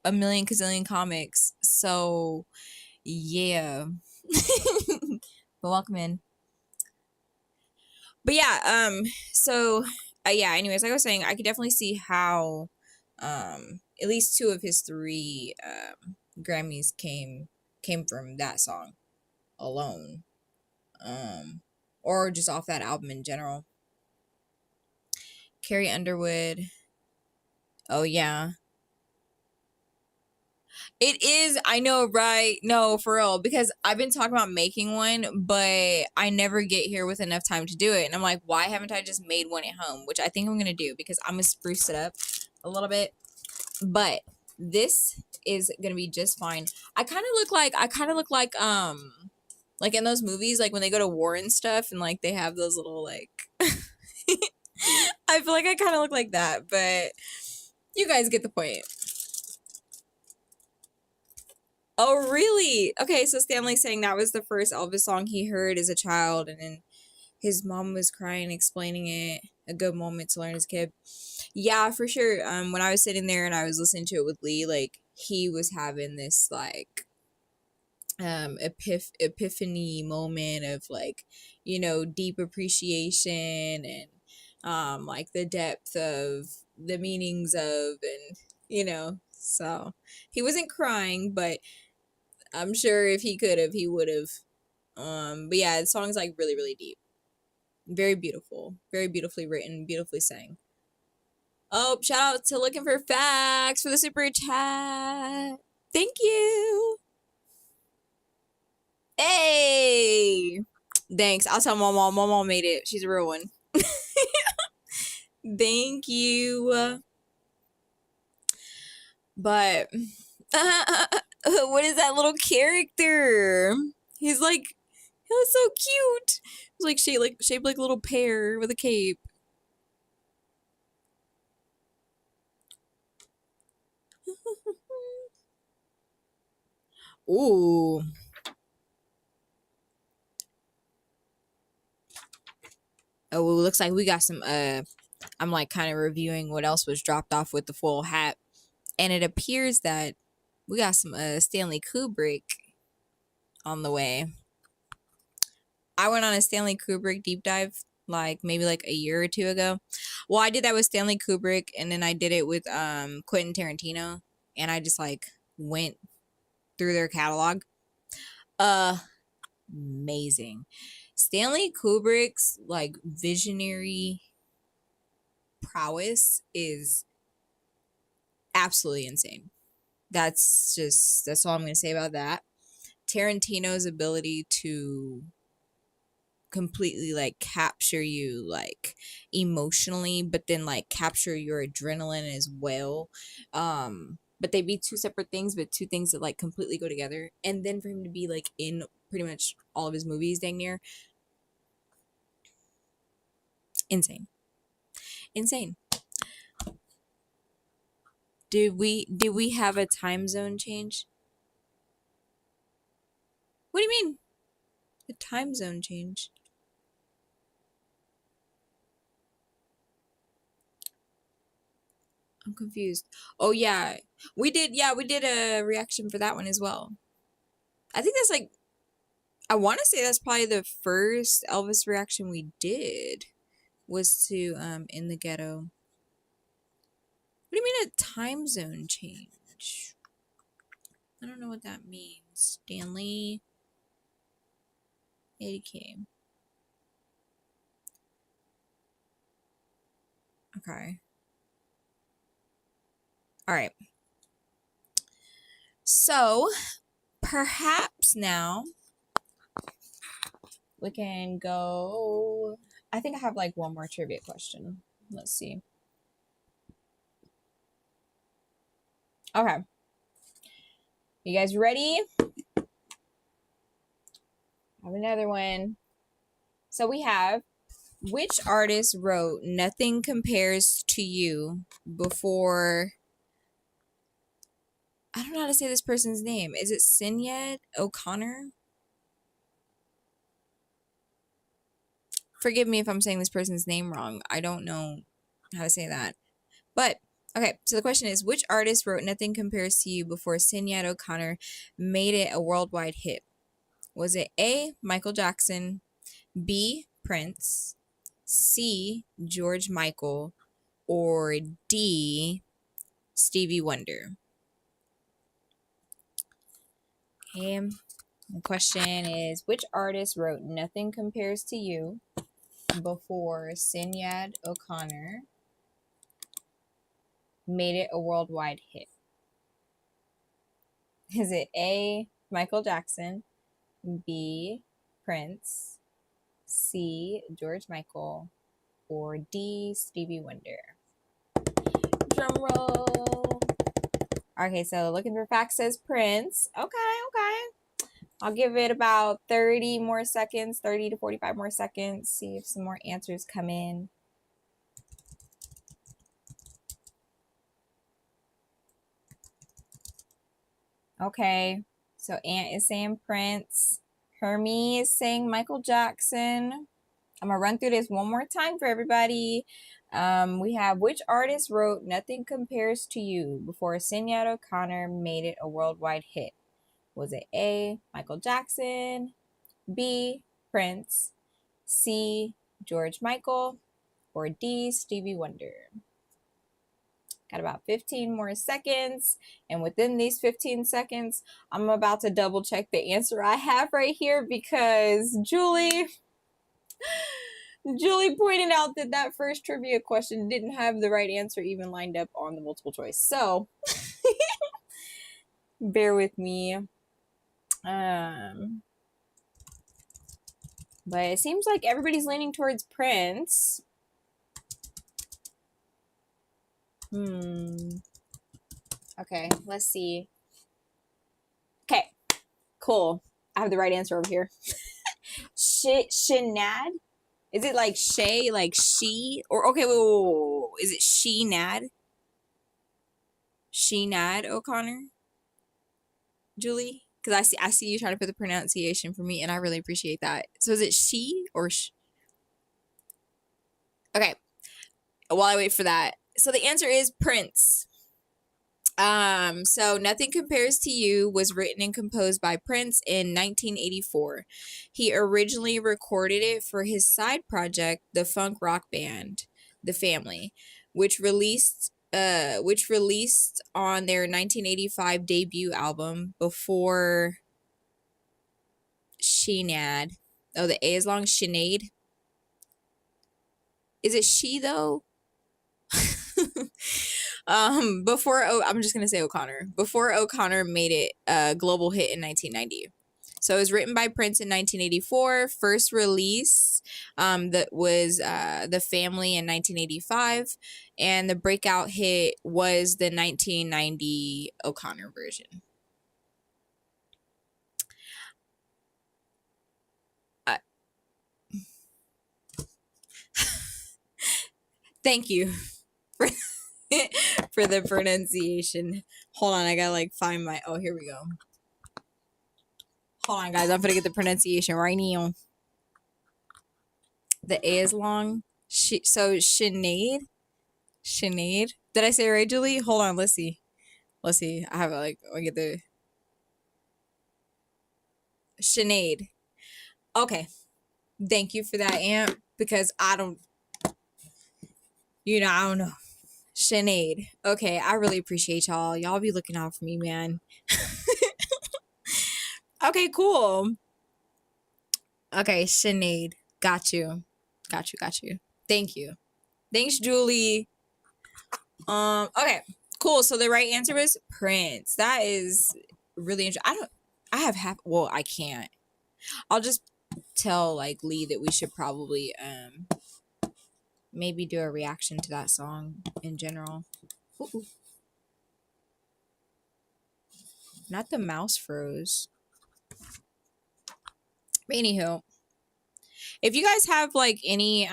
a million gazillion comics. So, yeah. But welcome in. But yeah, so, yeah, anyways, like I was saying, I could definitely see how, at least 2 of his 3, Grammys came from that song alone, or just off that album in general. Carrie Underwood. Oh yeah, it is. I know, right? No, for real, because I've been talking about making one, but I never get here with enough time to do it, and I'm like, why haven't I just made one at home? Which I think I'm gonna do, because I'm gonna spruce it up a little bit. But this is gonna be just fine. I kind of look like in those movies, like when they go to war and stuff, and like they have those little like I feel like I kind of look like that, but you guys get the point. Oh, really? Okay, so Stanley's saying that was the first Elvis song he heard as a child, and then his mom was crying, explaining it. A good moment to learn as a kid. Yeah, for sure. When I was sitting there and I was listening to it with Lee, like he was having this like epiphany moment of like, deep appreciation and like the depth of the meanings of, and so he wasn't crying, but I'm sure if he could have, he would have. But yeah, the song's like really, really deep, very beautiful, very beautifully written, beautifully sang. Oh, shout out to Looking for Facts for the super chat. Thank you. Hey, thanks. I'll tell Mama. Mama made it. She's a real one. Thank you. But what is that little character? He's like, he looks so cute. He's like shaped like a little pear with a cape. Ooh. Oh, it looks like we got some I'm like kind of reviewing what else was dropped off with the full hat. And it appears that We got some Stanley Kubrick on the way. I went on a Stanley Kubrick deep dive like maybe like a year or two ago. Well, I did that with Stanley Kubrick and then I did it with Quentin Tarantino and I just like went through their catalog. Amazing. Stanley Kubrick's like visionary prowess is absolutely insane. That's all I'm going to say about that. Tarantino's ability to completely like capture you like emotionally but then like capture your adrenaline as well, but they be two separate things but two things that like completely go together, and then for him to be like in pretty much all of his movies dang near, insane, insane. Did we have a time zone change? What do you mean a time zone change? I'm confused. Oh yeah, we did a reaction for that one as well. I think that's like, I want to say that's probably the first Elvis reaction we did was to In the Ghetto. What do you mean a time zone change? I don't know what that means. Stanley 80K. Okay. All right. So perhaps now we can go. I think I have like one more trivia question. Let's see. Okay. You guys ready? I have another one. So we have, which artist wrote Nothing Compares to You before, I don't know how to say this person's name. Is it Sinead O'Connor? Forgive me if I'm saying this person's name wrong. I don't know how to say that. But okay, so the question is, which artist wrote Nothing Compares to You before Sinead O'Connor made it a worldwide hit? Was it A, Michael Jackson, B, Prince, C, George Michael, or D, Stevie Wonder? Okay, the question is, which artist wrote Nothing Compares to You before Sinead O'Connor made it a worldwide hit? Is it A, Michael Jackson, B, Prince, C, George Michael, or D, Stevie Wonder? Drum roll. Okay, so looking for facts says Prince. Okay. I'll give it about 30 more seconds, 30 to 45 more seconds, see if some more answers come in. Okay, so Ant is saying Prince. Hermie is saying Michael Jackson. I'm gonna run through this one more time for everybody. We have, which artist wrote Nothing Compares to You before Sinead O'Connor made it a worldwide hit? Was it A, Michael Jackson, B, Prince, C, George Michael, or D, Stevie Wonder? Got about 15 more seconds. And within these 15 seconds, I'm about to double check the answer I have right here because Julie pointed out that that first trivia question didn't have the right answer even lined up on the multiple choice. So bear with me. But it seems like everybody's leaning towards Prince. Okay, let's see. Okay, cool. I have the right answer over here. Shinad? Is it like Shay, like she? Or okay, whoa. Is it Sheenad? Sheenad O'Connor? Julie? Because I see you trying to put the pronunciation for me, and I really appreciate that. So is it she or Okay, while I wait for that. So the answer is Prince. So Nothing Compares to You was written and composed by Prince in 1984. He originally recorded it for his side project, the funk rock band, The Family, which released on their 1985 debut album before Shenad. Oh, the A is long, Sinead. Is it she though? I'm just gonna say O'Connor. Before O'Connor made it a global hit in 1990. So it was written by Prince in 1984. First release, that was The Family in 1985, and the breakout hit was the 1990 O'Connor version. Uh, Thank you for for the pronunciation. Hold on, I gotta like find my. Oh, here we go. Hold on, guys. I'm gonna get the pronunciation right now. The A is long. So Sinead. Sinead. Did I say it right, Julie? Hold on. Let's see. Let's see. I have like. I get the Sinead. Okay. Thank you for that, Aunt. Because I don't. I don't know. Sinead. Okay. I really appreciate y'all. Y'all be looking out for me, man. Okay. Cool. Okay. Sinead. Got you. Got you. Got you. Thank you. Thanks, Julie. Okay, cool. So the right answer was Prince. That is really interesting. I have half. Well, I can't. I'll just tell like Lee that we should probably maybe do a reaction to that song in general. Ooh. Not the mouse froze. But anywho, if you guys have like any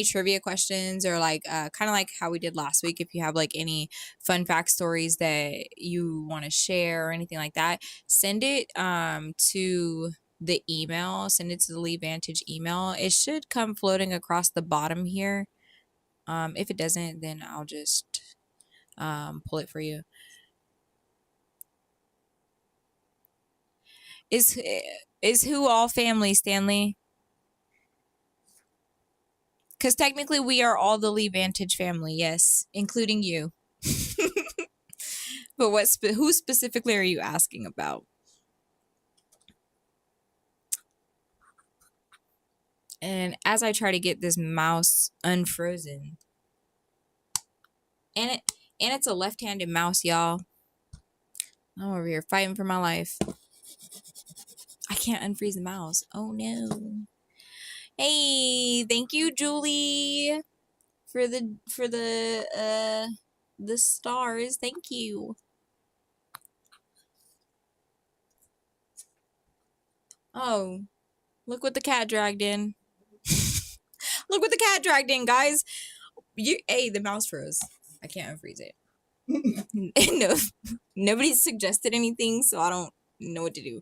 trivia questions or like kind of like how we did last week, if you have like any fun fact stories that you want to share or anything like that, send it to the email. Send it to the Leee Vantage email. It should come floating across the bottom here. If it doesn't, then I'll just pull it for you. Is who all family, Stanley? Because technically we are all the Leee Vantage family, yes, including you. But who specifically are you asking about? And as I try to get this mouse unfrozen, and it's a left-handed mouse, y'all. I'm over here fighting for my life. I can't unfreeze the mouse. Oh no. Hey, thank you, Julie, for the stars. Thank you. Oh, look what the cat dragged in. Look what the cat dragged in, guys. Hey, the mouse froze. I can't unfreeze it. No, nobody suggested anything, so I don't know what to do.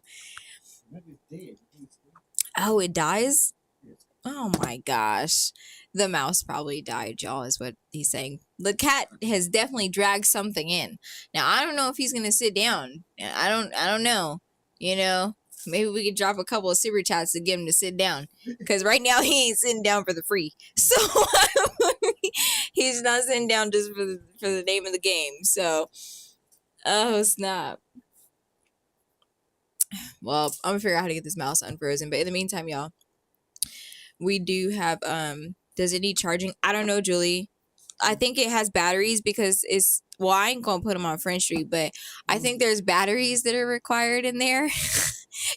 Oh, it dies? Oh my gosh. The mouse probably died, y'all, is what he's saying. The cat has definitely dragged something in. Now, I don't know if he's gonna sit down. I don't know. Maybe we could drop a couple of super chats to get him to sit down. Because right now he ain't sitting down for the free. So he's not sitting down just for the name of the game. So oh snap. Well, I'm gonna figure out how to get this mouse unfrozen. But in the meantime, y'all, we do have does it need charging? I don't know, Julie. I think it has batteries because I ain't gonna put them on French Street, but I think there's batteries that are required in there.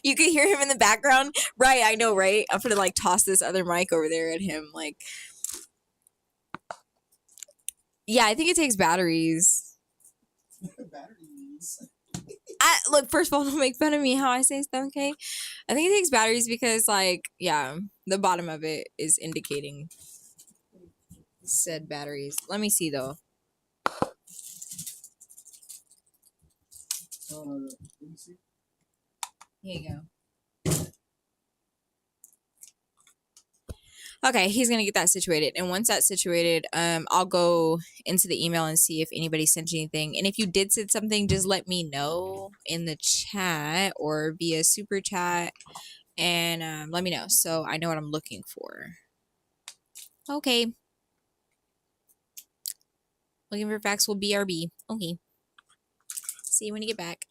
You can hear him in the background. Right, I know, right? I'm gonna like toss this other mic over there at him. Like, yeah, I think it takes batteries. Look, first of all, don't make fun of me how I say stuff, okay? I think it takes batteries because, like, yeah, the bottom of it is indicating said batteries. Let me see though. Here you go. Okay, he's gonna get that situated, and once that's situated, I'll go into the email and see if anybody sent you anything. And if you did send something, just let me know in the chat or via super chat, and let me know so I know what I'm looking for. Okay, looking for facts will BRB. Okay, see you when you get back.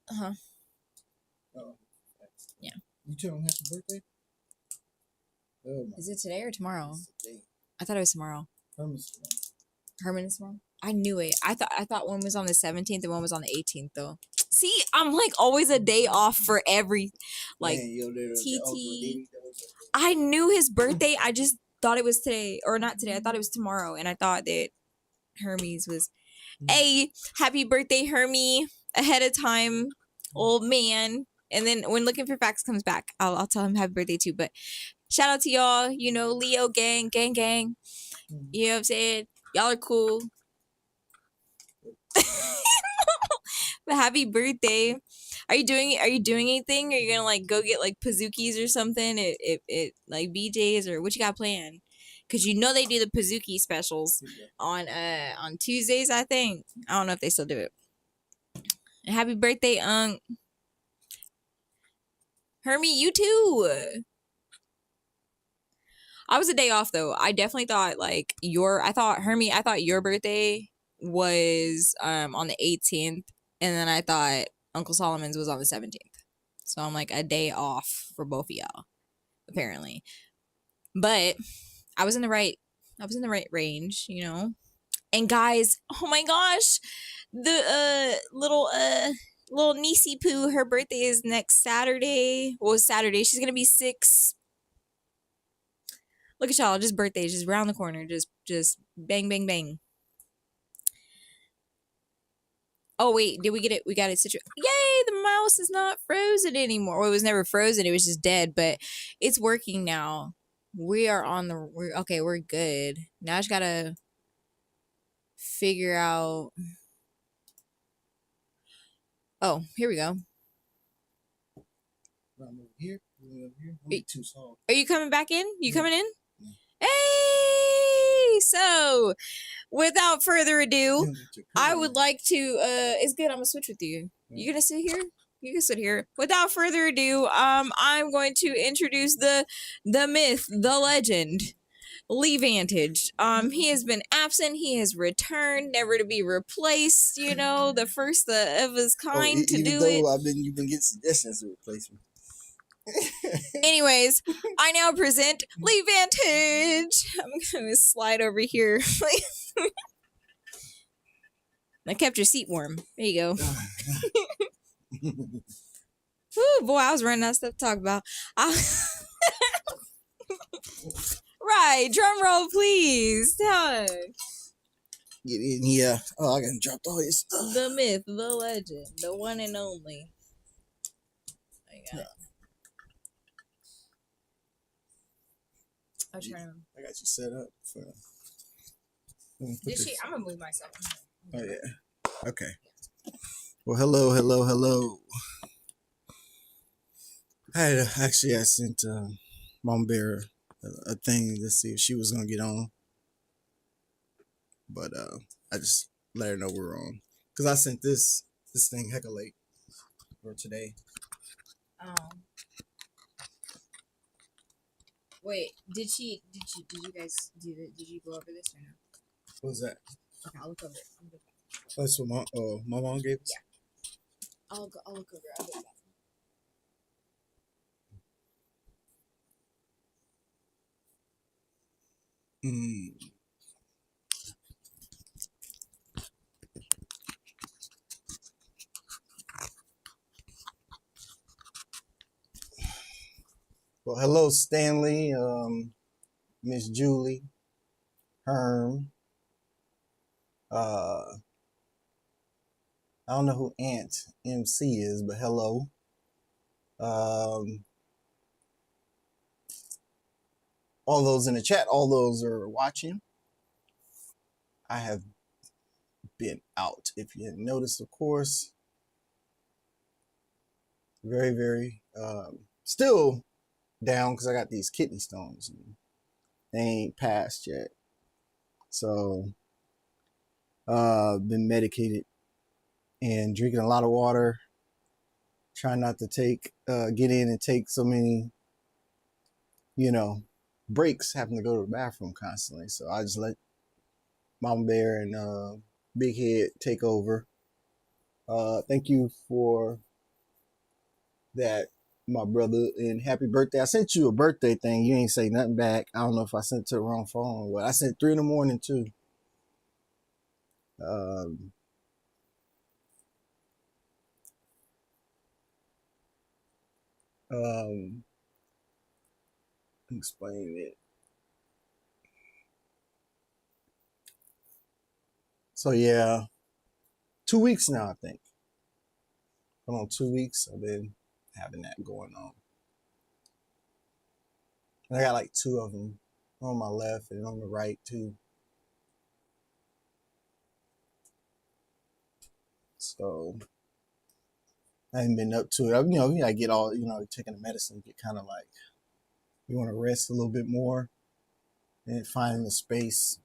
Uh huh. Oh, Yeah. you tell him happy birthday? Oh my. Is it today or tomorrow? Today. I thought it was tomorrow. Herman's Herman is tomorrow. I knew it. I thought one was on the 17th and one was on the 18th though. See, I'm like always a day off for every like Man, yo, TT. I knew his birthday. I just thought it was today or not today. I thought it was tomorrow, and I thought that Hermes was. Hey, happy birthday, Hermie! Ahead of time, old man. And then when Looking for Facts comes back, I'll tell him happy birthday too. But shout out to y'all, you know, Leo gang, gang, gang. You know what I'm saying? Y'all are cool. But happy birthday. Are you doing anything? Are you gonna like go get like Pazookies or something at like BJ's or what you got planned? Cause you know they do the Pazookie specials on Tuesdays, I think. I don't know if they still do it. And happy birthday, Hermie, you too. I was a day off though. I definitely thought like Hermie, I thought your birthday was on the 18th, and then I thought Uncle Solomon's was on the 17th. So I'm like a day off for both of y'all, apparently. But I was in the right range, you know. And guys, oh my gosh, the little niecey poo, her birthday is next Saturday. Well, Saturday. She's gonna be 6. Look at y'all, just birthdays, just around the corner, just bang, bang, bang. Oh wait, did we get it? We got it situated. Yay! The mouse is not frozen anymore. Well, it was never frozen; it was just dead. But it's working now. We are on the. Okay, we're good. Now I just gotta figure out. Oh, here we go. over here. Only two songs. Are you coming back in? You coming in? Hey! So, without further ado, I would like to. It's good. I'm gonna switch with you. You gonna sit here? You can sit here. Without further ado, I'm going to introduce the myth, the legend, Leee Vantage. He has been absent. He has returned, never to be replaced. You know, the first of his kind to do it. You've been getting suggestions to replace me. Anyways, I now present Leee Vantage. I'm gonna slide over here. I kept your seat warm. There you go. Ooh, boy, I was running out of stuff to talk about. Right, drum roll, please. Get in here. Oh, I got dropped all this stuff. The myth, the legend, the one and only. I got it. I'll try to. I got you set up for. I'm gonna move myself. Oh yeah. Okay. Well, hello. I sent Mom Bear a thing to see if she was gonna get on, but I just let her know we're on because I sent this thing hecka late for today. Oh. Wait, did you guys did you go over this or no? What was that? Okay, I'll look over it. That's what my mom gave us. Yeah. I'll look over it. I'll go back. Well, hello, Stanley, Miss Julie, Herm. I don't know who Aunt MC is, but hello. All those in the chat, all those are watching. I have been out. If you hadn't noticed, of course. Very, very, still down because I got these kidney stones. And they ain't passed yet. So, been medicated and drinking a lot of water. Trying not to get in and take so many, breaks, having to go to the bathroom constantly. So I just let Mama Bear and Big Head take over. Thank you for that, my brother, and happy birthday. I sent you a birthday thing. You ain't say nothing back. I don't know if I sent it to the wrong phone. But I sent 3 a.m. too. Um, um, explain it. So yeah, 2 weeks now, I think. Going on 2 weeks. I've been having that going on. And I got like 2 of them on my left and on the right too. So I haven't been up to it. I get all, taking the medicine, get kind of like, you want to rest a little bit more and finding the space.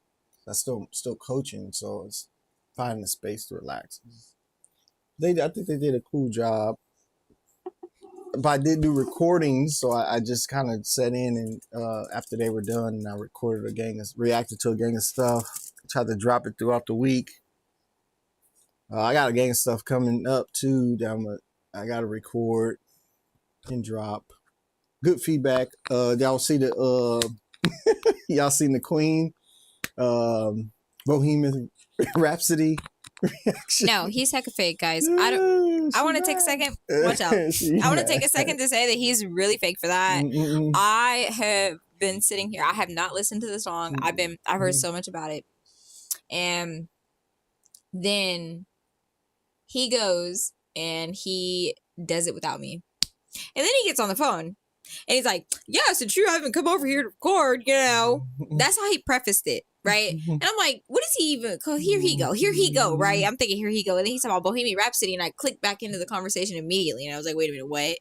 I'm still coaching, so it's finding the space to relax. I think they did a cool job. But I did do recordings, so I just kind of set in and after they were done, and I reacted to a gang of stuff. Tried to drop it throughout the week. I got a gang of stuff coming up too that I got to record and drop. Good feedback. Y'all seen the Queen Bohemian Rhapsody reaction? No, he's hecka fake, guys. I want to take a second. Watch out. I want to take a second to say that he's really fake for that. I have been sitting here. I have not listened to the song. I've heard so much about it. And then he goes and he does it without me. And then he gets on the phone and he's like, yeah, since you haven't come over here to record, that's how he prefaced it, right? And I'm like, what is he even? Here he go, right? I'm thinking, here he go. And then he's talking about Bohemian Rhapsody, and I clicked back into the conversation immediately. And I was like, wait a minute, what?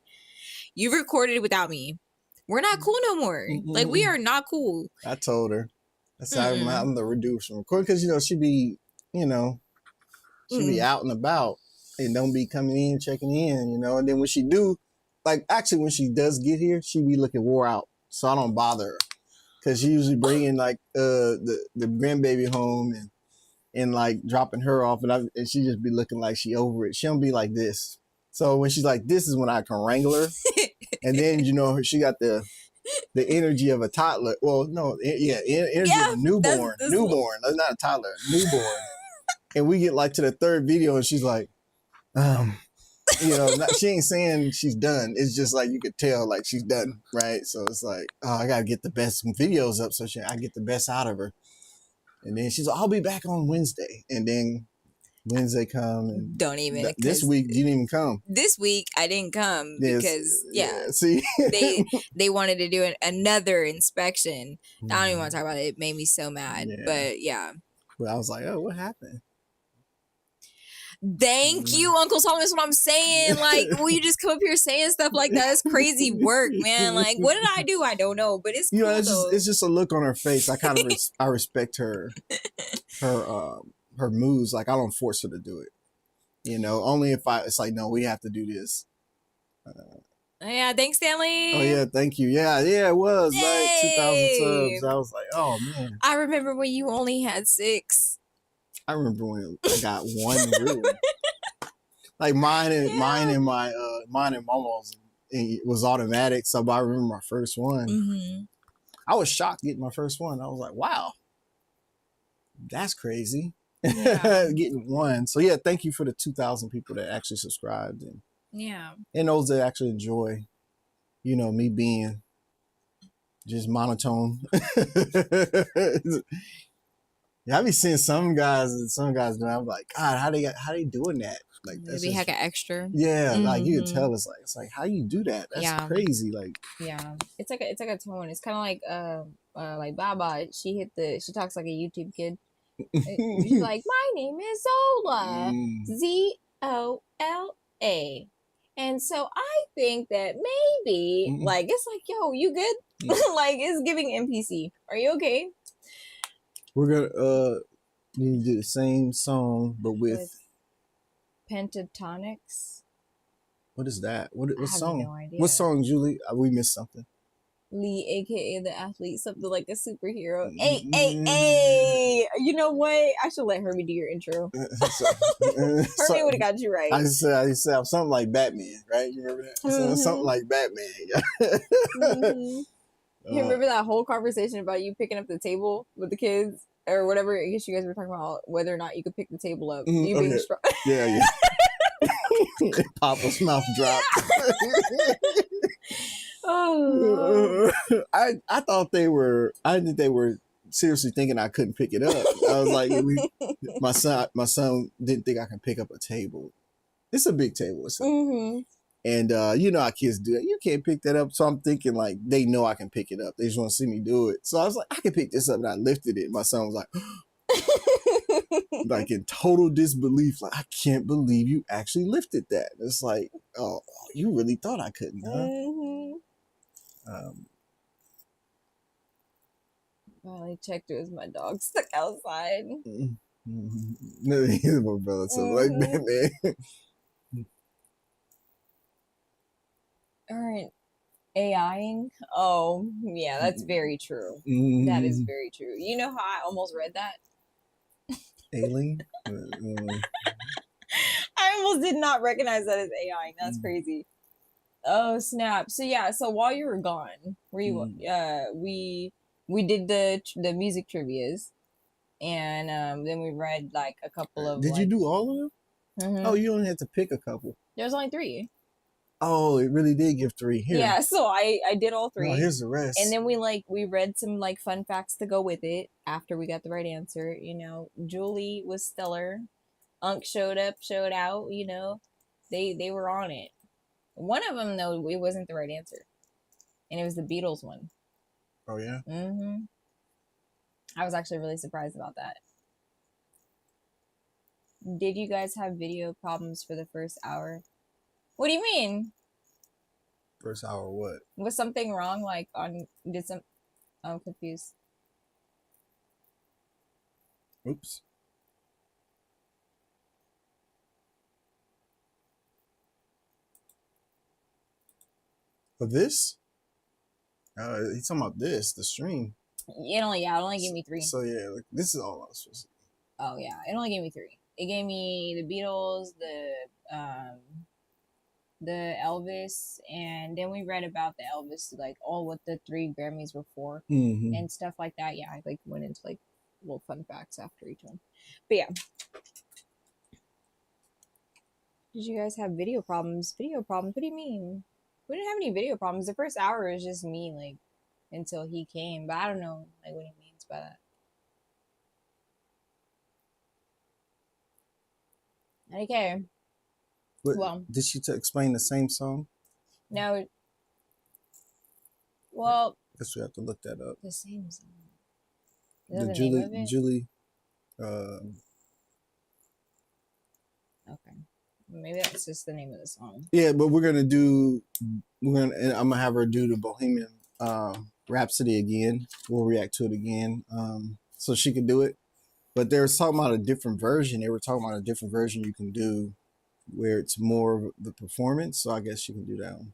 You recorded it without me. We're not cool no more. Like, we are not cool. I told her. I said, I'm the reduce from recording because, she be, she be out and about and don't be coming in, checking in, and then when she do, actually when she does get here, she be looking wore out. So I don't bother her because she usually bringing the grandbaby home and like dropping her off and she just be looking like she over it. She don't be like this. So when she's like, this is when I can wrangle her. And then, she got the energy of a toddler. Well, no, energy of a newborn. Newborn. That's not a toddler. Newborn. And we get to the 3rd video and she's like, she ain't saying she's done. It's just like you could tell she's done, right? So it's like, oh, I gotta get the best videos up so I get the best out of her. And then she's like, I'll be back on Wednesday. And then Wednesday come and don't even. This week you didn't even come. This week I didn't come because see, they wanted to do another inspection. I don't even want to talk about it. It made me so mad. Yeah. But yeah. But I was like, oh, what happened? Thank you, Uncle Solomon. That's what I'm saying. Will you just come up here saying stuff like that? That's crazy work, man. What did I do? I don't know, but it's cool, it's just a look on her face. I kind of I respect her moves. I don't force her to do it. Only if it's like, no, we have to do this. Yeah, thanks, Stanley. Oh yeah, thank you. Yeah, it was 2,000 subs. I was like, oh man. I remember when you only had 6. I remember when I got 1 really. Mine and Momo's it was automatic. So I remember my first one. Mm-hmm. I was shocked getting my first one. I was like, wow, that's crazy. Yeah. Getting 1. So yeah, thank you for the 2,000 people that actually subscribed and those that actually enjoy, me being just monotone. Yeah, I be seeing some guys doing. I'm like, God, how they doing that? That's maybe heck extra. Yeah, you can tell it's like how you do that. That's crazy. Yeah, it's like a tone. It's kind of like Baba. She talks like a YouTube kid. She's like, my name is Zola, Zola. And so I think that maybe, Mm-mm. like, it's like, yo, you good? Like, it's giving NPC. Are you okay? We're gonna need to do the same song, but with pentatonics. what is that? What I have song? no idea. What song, Julie? We missed something. Lee, aka the athlete, something like a superhero. Hey, hey, Mm-mm. hey! You know what? I should let Herbie do your intro. Herbie would have got you right. I said something like Batman, right? You remember that? Something like Batman. You remember that whole conversation about you picking up the table with the kids or whatever? I guess you guys were talking about whether or not you could pick the table up. You being strong. Yeah. Papa's mouth dropped. Oh, I thought they were. I think they were seriously thinking I couldn't pick it up. I was like, my son didn't think I could pick up a table. It's a big table, and you know how kids do it. You can't pick that up, so I'm thinking like they know I can pick it up. They just want to see me do it. So I was like, I can pick this up, and I lifted it. My son was like in total disbelief, like I can't believe you actually lifted that. It's like, oh, you really thought I couldn't, huh? Finally checked it was my dog stuck outside. No, he's my brother, so like Batman. All right. AIing? Oh, yeah, that's very true. That is very true. You know how I almost read that? Alien? I almost did not recognize that as AIing. That's crazy. Oh, snap. So yeah, so while you were gone, we did the music trivias and then we read like a couple of Did you do all of them? Oh, you only had to pick a couple. There's only 3. Oh, it really did give 3 here. Yeah, so I did all 3. Oh, here's the rest. And then we read some like fun facts to go with it after we got the right answer. You know, Julie was stellar. Unc showed up, showed out. You know, they were on it. One of them though, it wasn't the right answer, and it was the Beatles one. Oh yeah. I was actually really surprised about that. Did you guys have video problems for the first hour? What do you mean? First hour what? Was something wrong? Like I'm confused. Oops. For this? He's talking about this, the stream. It only gave me 3. So yeah, like, this is all I was supposed to do. Oh yeah, it only gave me 3. It gave me the Beatles, the Elvis, and then we read about the Elvis, like all what the 3 Grammys were for and stuff like that. Yeah, I like went into like little fun facts after each one. But yeah. Did you guys have video problems? Video problems? What do you mean? We didn't have any video problems. The first hour was just me, like, until he came. But I don't know, like, what he means by that. Okay. Well, did she explain the same song? No. Well, I guess we have to look that up. The same song. The Julie. Okay. Maybe that's just the name of the song. Yeah, but I'm gonna have her do the Bohemian Rhapsody again. We'll react to it again, so she can do it. But they were talking about a different version. They were talking about a different version you can do where it's more of the performance. So I guess you can do that one.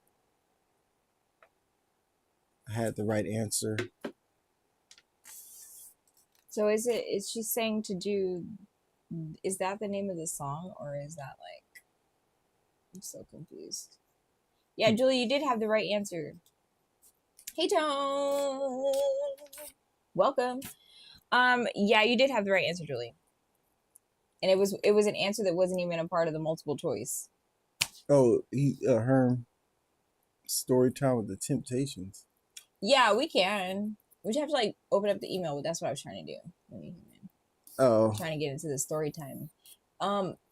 I had the right answer. So is she saying to do, is that the name of the song or is that like, I'm so confused. Yeah, Julie, you did have the right answer. Hey, Tone. Welcome. Yeah, you did have the right answer, Julie. And it was an answer that wasn't even a part of the multiple choice. Oh, her story time with the Temptations. Yeah, we can. We just have to like open up the email, but that's what I was trying to do when you came in. Oh. Trying to get into the story time.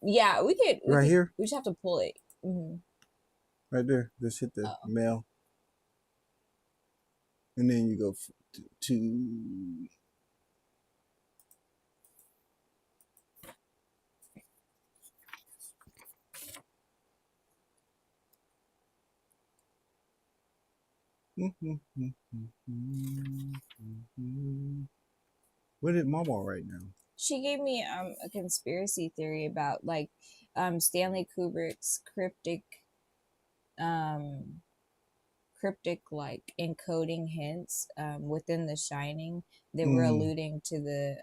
Yeah, we could. Here? We just have to pull it. Right there. Just hit the mail. And then you go to What did Mama right now? She gave me a conspiracy theory about like Stanley Kubrick's um cryptic like encoding hints within The Shining that were alluding to the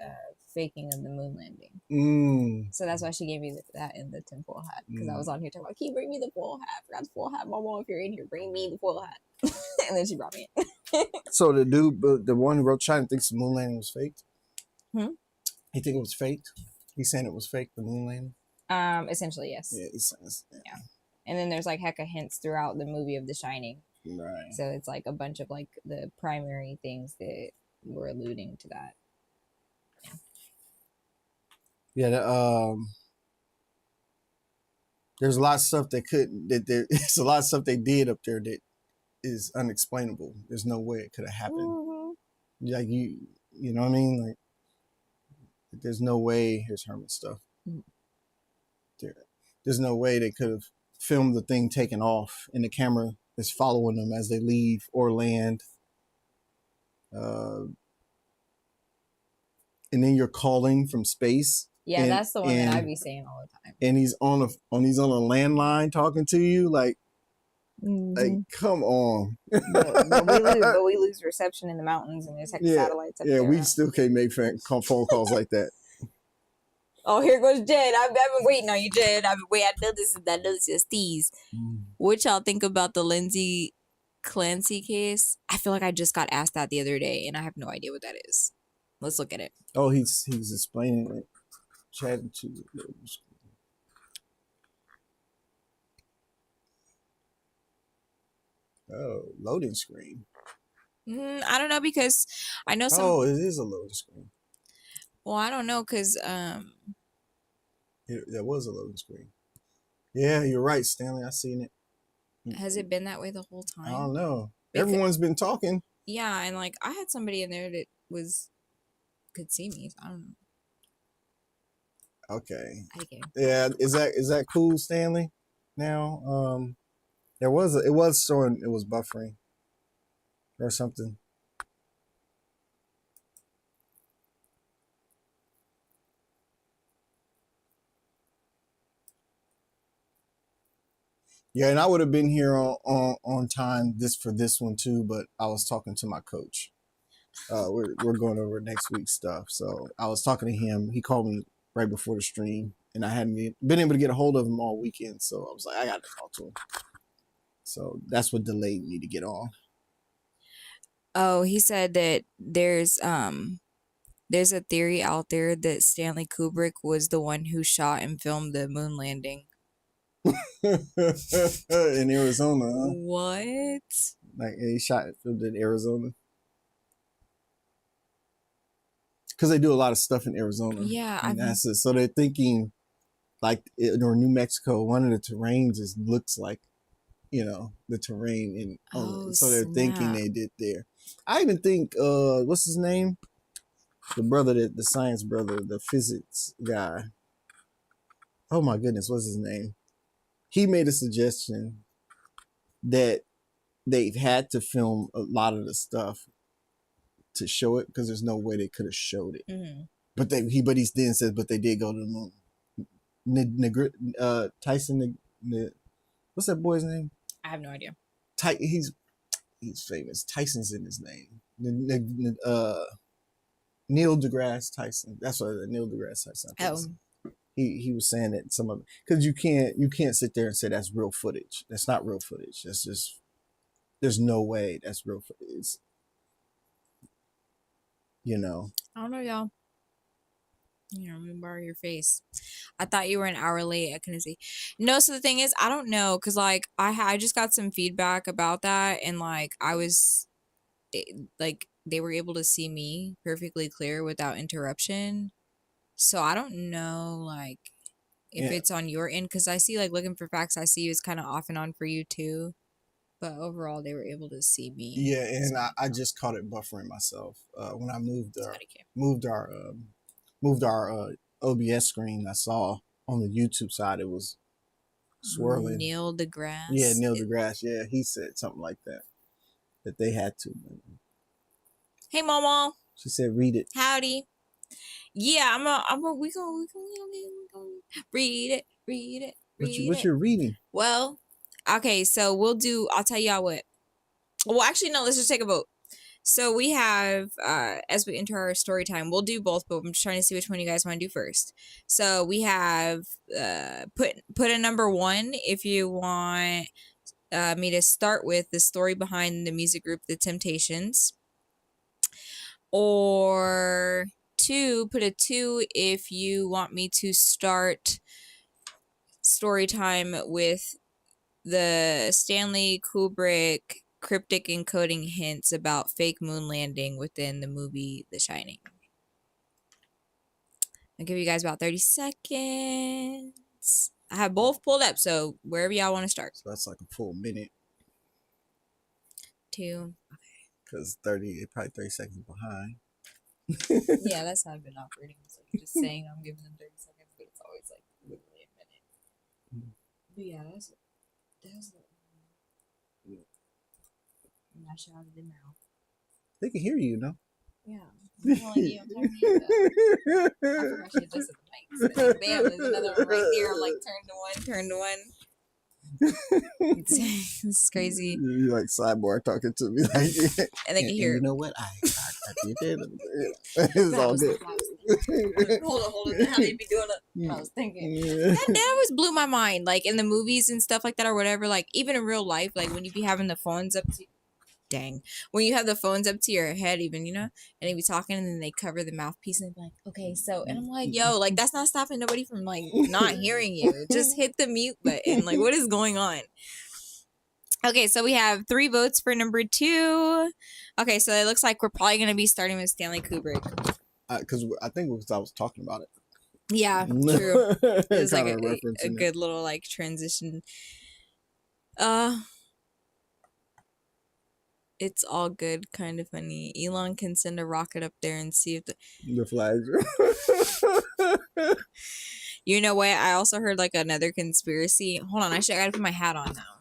faking of the moon landing. So that's why she gave me that in the tinfoil hat, because I was on here talking about, can you bring me the foil hat? I forgot the foil hat. Mama, if you're in here, bring me the foil hat. And then she brought me it. So the dude, the one who wrote China, thinks the moon landing was faked. He think it was faked. He's saying it was fake, the moon landing. Essentially, yes. Yeah, he's saying yeah. And then there's like hecka hints throughout the movie of The Shining. Right. So it's like a bunch of like the primary things that were alluding to that. Yeah. There's a lot of stuff there's a lot of stuff they did up there that is unexplainable. There's no way it could have happened. Like you know what I mean? Like there's no way. Here's Herman's stuff. There's no way they could have filmed the thing taking off and the camera is following them as they leave or land. And then you're calling from space. Yeah, and, that's the one that I be saying all the time. And he's on a landline talking to you, like come on. but we lose reception in the mountains, and there's satellites up there. Yeah, we still can't make phone calls like that. Oh, here goes Jed. I've been waiting on you, Jed. I know this is Steez. What y'all think about the Lindsay Clancy case? I feel like I just got asked that the other day, and I have no idea what that is. Let's look at it. Oh, he's explaining it. Chatting to the loading screen. I don't know, because I know some. Oh, it is a loading screen. Well, I don't know, because there was a loading screen. Yeah, you're right, Stanley. I seen it. Has it been that way the whole time? I don't know. Everyone's been talking. Yeah, and like I had somebody in there that could see me. So I don't know. Okay. Yeah, is that cool, Stanley? Now, it was showing it was buffering or something. Yeah, and I would have been here on time for this one too, but I was talking to my coach. We're going over next week's stuff, so I was talking to him. He called me right before the stream, and I hadn't been able to get a hold of him all weekend, so I was like, I got to talk to him. So that's what delayed me to get on. Oh, he said that there's a theory out there that Stanley Kubrick was the one who shot and filmed the moon landing. In Arizona, huh? What? Like he shot and filmed in Arizona. Because they do a lot of stuff in Arizona. Yeah. And NASA. So they're thinking like or New Mexico, one of the terrains looks like, the terrain so they're thinking they did there. I even think what's his name? The science brother, the physics guy. Oh my goodness, what's his name? He made a suggestion that they've had to film a lot of the stuff to show it because there's no way they could have showed it. Mm-hmm. But he then says, but they did go to the moon. Tyson, what's that boy's name? I have no idea. He's famous. Tyson's in his name. Neil deGrasse Tyson. That's what Neil deGrasse Tyson. He was saying that some of it, because you can't sit there and say that's real footage. That's not real footage. That's just, there's no way that's real footage. I don't know, y'all. Let me borrow your face. I thought you were an hour late. I couldn't see. No, so the thing is, I don't know, because like I just got some feedback about that, and like they were able to see me perfectly clear without interruption. So I don't know, like, if it's on your end, because I see, like, looking for facts, I see it's kind of off and on for you too. But overall, they were able to see me. Yeah, and I just caught it buffering myself when I moved our OBS screen. I saw on the YouTube side it was swirling. Neil deGrasse. Yeah, Neil deGrasse. Yeah, he said something like that. that they had to. Hey, Mama. She said, "Read it." Howdy. Yeah, we gonna read it, What you're reading? Well, okay, so I'll tell y'all what. Well, actually, no, let's just take a vote. So we have, as we enter our story time, we'll do both, but I'm just trying to see which one you guys want to do first. So we have, put a number 1 if you want me to start with the story behind the music group The Temptations. Or 2, put a 2 if you want me to start story time with the Stanley Kubrick cryptic encoding hints about fake moon landing within the movie The Shining. I'll give you guys about 30 seconds. I have both pulled up, so wherever y'all want to start. So that's like a full minute. 2. Because 30, probably 30 seconds behind. Yeah, that's how I've been operating. It's like just saying I'm giving them 30 seconds, but it's always like literally a minute. But yeah, that's I shouted it now. They can hear you, no? Yeah. I'm telling you, I'm tired of hearing that. I forgot she adjusted the mics. And then, bam, there's another one right there. I'm like, turn to one. This is crazy. You're like Cyborg talking to me. Like, And they can hear you it. know what? I did that. It's all good. Hold on. How they be doing it? I was thinking. That always blew my mind. Like in the movies and stuff like that or whatever. Like even in real life, like when you be having the phones up to when you have the phones up to your head, even, you know, and they be talking and then they cover the mouthpiece and they're like, okay, so, and I'm like, yo, like that's not stopping nobody from like not hearing you. Just hit the mute button. Like, what is going on? Okay, so we have 3 votes for number 2. Okay, so it looks like we're probably gonna be starting with Stanley Kubrick. Because I think because I was talking about it. Yeah, true. It was like a referencing good little like transition. It's all good, kind of funny. Elon can send a rocket up there and see if the flags. You know what? I also heard like another conspiracy. Hold on, I gotta put my hat on now.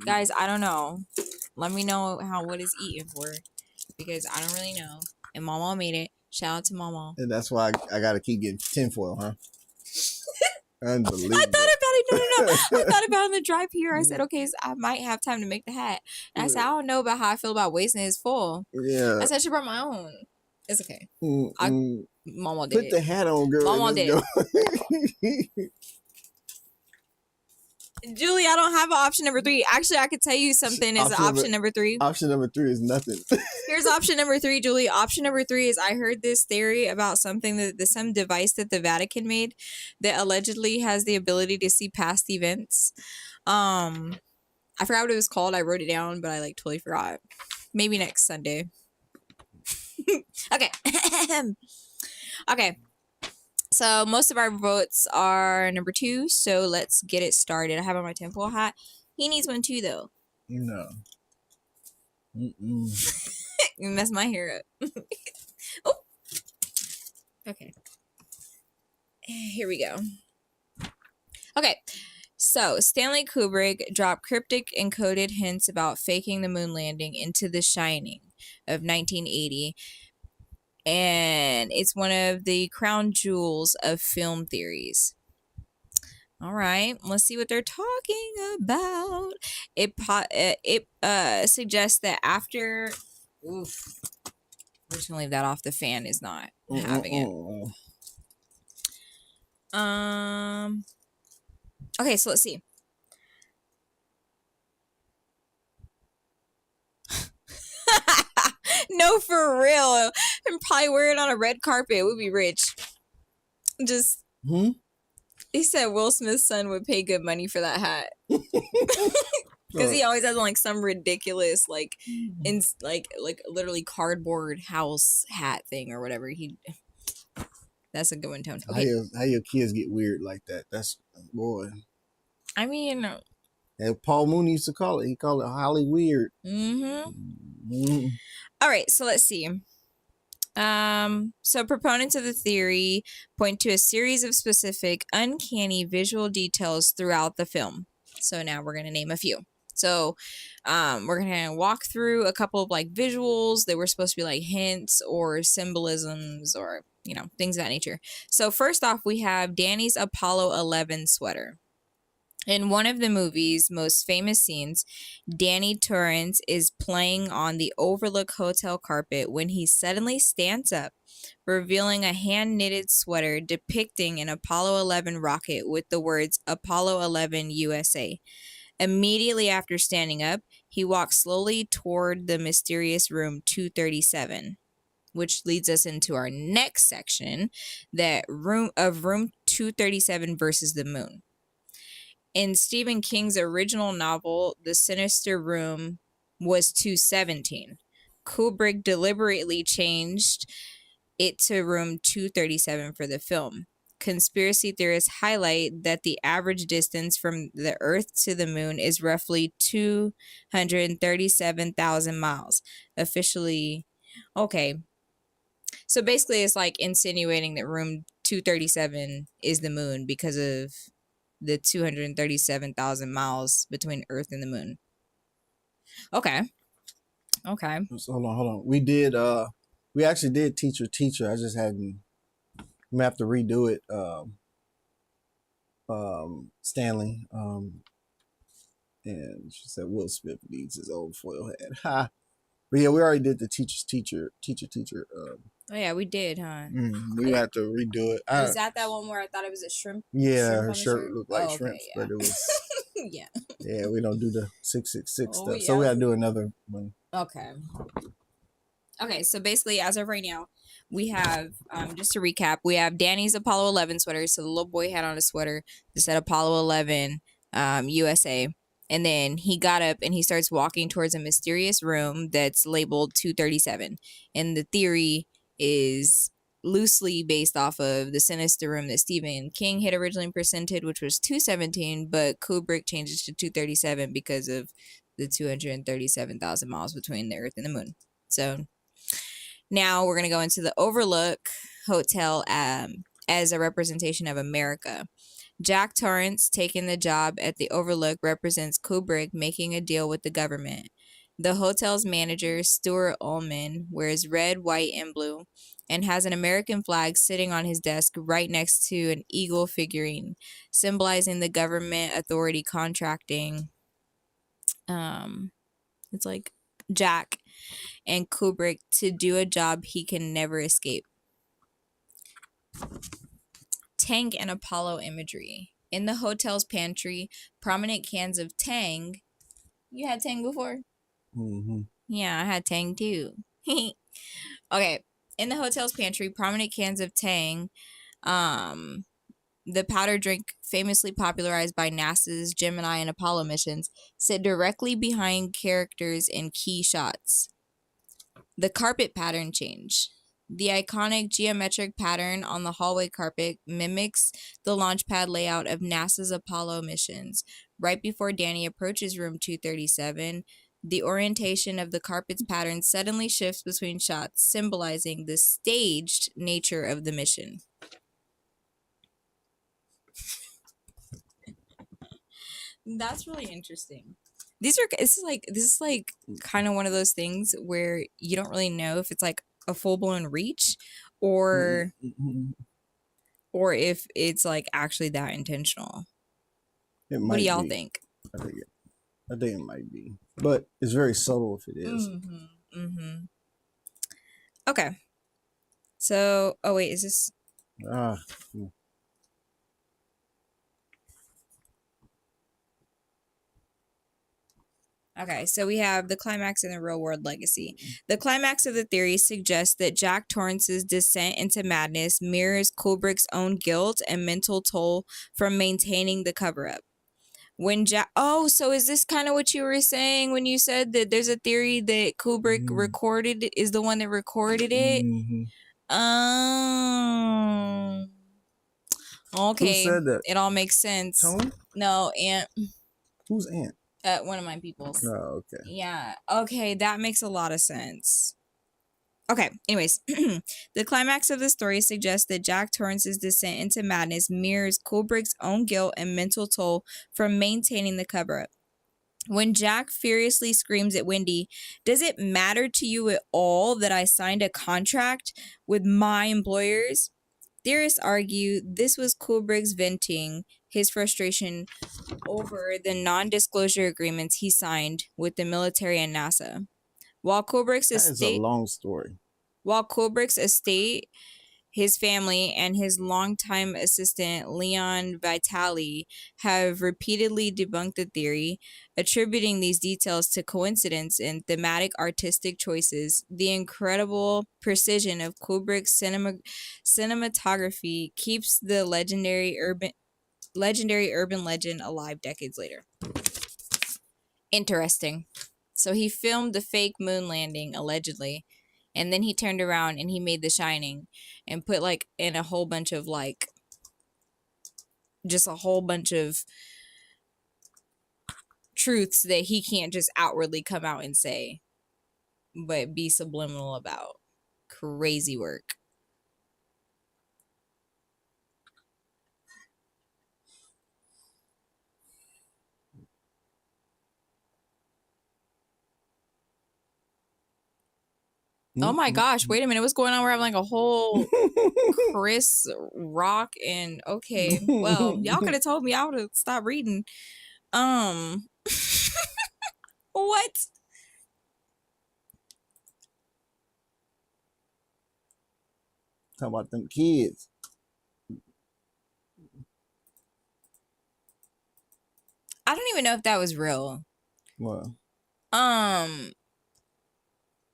Guys, I don't know. Let me know what is eating for, because I don't really know. And Mama made it. Shout out to Mama. And that's why I gotta keep getting tinfoil, huh? Unbelievable. I thought about it. No. I thought about it on the drive here. I said, okay, so I might have time to make the hat. And I said, I don't know about how I feel about wasting his full. Yeah. I said I should bring my own. It's okay. Mama did Put the hat on, girl. Mama did it. Julie, I don't have an option number 3. Actually, I could tell you something is option number 3. Option number 3 is nothing. Here's option number 3, Julie. Option number 3 is I heard this theory about something that some device that the Vatican made that allegedly has the ability to see past events. I forgot what it was called. I wrote it down, but I like totally forgot. Maybe next Sunday. Okay. Okay. So most of our votes are number 2. So let's get it started. I have on my tinfoil hat. He needs one too, though. No. You messed my hair up. Oh. Okay. Here we go. Okay. So Stanley Kubrick dropped cryptic encoded hints about faking the moon landing into The Shining of 1980. And it's one of the crown jewels of film theories. All right, let's see what they're talking about. It suggests that after... Oof. We're just gonna leave that off. The fan is not having it. Okay, so let's see. No, for real. And probably wear it on a red carpet. We'd be rich. Just... He said Will Smith's son would pay good money for that hat. Because he always has like some ridiculous like literally cardboard house hat thing or whatever. That's a good one, Tone. Okay. How your kids get weird like that? That's, boy. I mean, and Paul Mooney used to call it. He called it Holly Weird. All right, so let's see. So proponents of the theory point to a series of specific uncanny visual details throughout the film. So now we're going to name a few. So we're gonna walk through a couple of like visuals that were supposed to be like hints or symbolisms or things of that nature. So first off, we have Danny's Apollo 11 sweater. In one of the movie's most famous scenes, Danny Torrance is playing on the Overlook Hotel carpet when he suddenly stands up, revealing a hand-knitted sweater depicting an Apollo 11 rocket with the words Apollo 11 USA. Immediately after standing up, he walks slowly toward the mysterious room 237, which leads us into our next section, that room 237 versus the moon. In Stephen King's original novel, The Sinister Room was 217. Kubrick deliberately changed it to room 237 for the film. Conspiracy theorists highlight that the average distance from the Earth to the moon is roughly 237,000 miles. Officially, okay. So basically, it's like insinuating that room 237 is the moon because of the 237,000 miles between Earth and the moon. Okay. So hold on. We actually did teacher. I just hadn't. We have to redo it. Stanley. And she said Will Smith needs his own foil head. Ha. But yeah, we already did the teacher. Oh yeah, we did, huh? We have to redo it. Was that one where I thought it was a shrimp? Yeah, shrimp her on the shirt looked like shrimp, okay, but it was. yeah. Yeah, we don't do the 666 Oh, stuff, so we yeah. got to do another one. Okay, so basically, as of right now, we have, just to recap, we have Danny's Apollo 11 sweater. So the little boy had on a sweater that said Apollo 11 USA. And then he got up and he starts walking towards a mysterious room that's labeled 237. And the theory is loosely based off of the sinister room that Stephen King had originally presented, which was 217, but Kubrick changed it to 237 because of the 237,000 miles between the Earth and the moon. So now we're going to go into the Overlook Hotel as a representation of America. Jack Torrance taking the job at the Overlook represents Kubrick making a deal with the government. The hotel's manager, Stuart Ullman, wears red, white, and blue and has an American flag sitting on his desk right next to an eagle figurine, symbolizing the government authority contracting. It's like Jack and Kubrick to do a job he can never escape. Tang and Apollo imagery. In the hotel's pantry, prominent cans of Tang. You had Tang before? Mm-hmm. Yeah, I had Tang too. Okay. In the hotel's pantry, prominent cans of Tang, the powder drink famously popularized by NASA's Gemini and Apollo missions, sit directly behind characters in key shots. The carpet pattern change. The iconic geometric pattern on the hallway carpet mimics the launch pad layout of NASA's Apollo missions. Right before Danny approaches room 237, the orientation of the carpet's pattern suddenly shifts between shots, symbolizing the staged nature of the mission. That's really interesting. This is like kind of one of those things where you don't really know if it's like a full-blown reach or if it's like actually that intentional. What do y'all think? I think it might be, but it's very subtle if it is. Okay. So, oh wait, is this? Okay, so we have the climax and the real world legacy. The climax of the theory suggests that Jack Torrance's descent into madness mirrors Kubrick's own guilt and mental toll from maintaining the cover-up. So is this kind of what you were saying when you said that there's a theory that Kubrick recorded is the one that recorded it? Okay. Who said that? It all makes sense. Tony? No, Aunt. Who's Aunt? One of my people's. Oh, okay. Yeah. Okay, that makes a lot of sense. Okay, anyways, the climax of the story suggests that Jack Torrance's descent into madness mirrors Kubrick's own guilt and mental toll from maintaining the cover-up. When Jack furiously screams at Wendy, "Does it matter to you at all that I signed a contract with my employers?" Theorists argue this was Kubrick's venting his frustration over the non-disclosure agreements he signed with the military and NASA. While Kubrick's That is a estate, long story. while Kubrick's estate, his family, and his longtime assistant, Leon Vitale, have repeatedly debunked the theory, attributing these details to coincidence and thematic artistic choices. The incredible precision of Kubrick's cinematography keeps the legendary urban legend alive decades later. Interesting. So he filmed the fake moon landing, allegedly, and then he turned around and he made The Shining and put like in a whole bunch of like just a whole bunch of truths that he can't just outwardly come out and say, but be subliminal about. Crazy work. Oh my gosh, wait a minute, what's going on? We're having like a whole Chris Rock and okay, well, y'all could have told me I would have stopped reading. What? Talk about them kids. I don't even know if that was real. Well,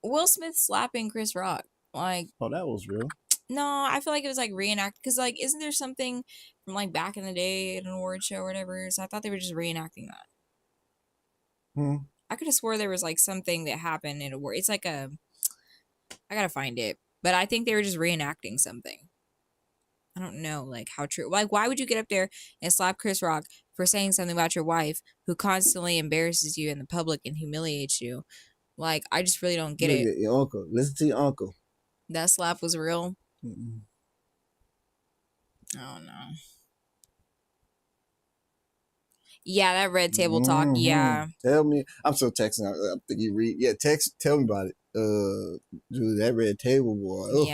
Will Smith slapping Chris Rock. Like, oh, that was real. no, I feel like it was like reenact because like isn't there something from like back in the day at an award show or whatever? So I thought they were just reenacting that. I could have swore there was like something that happened at a award. It's like a I gotta find it. But I think they were just reenacting something. I don't know like how true. Like why would you get up there and slap Chris Rock for saying something about your wife who constantly embarrasses you in the public and humiliates you? Like I just really don't get it. Look at your uncle. Listen to your uncle. That slap was real. Mm-mm. Oh no. Yeah, that red table talk. Yeah. Tell me. I'm still texting. I think you read. Yeah, text. Tell me about it. Dude, that red table boy. Ugh.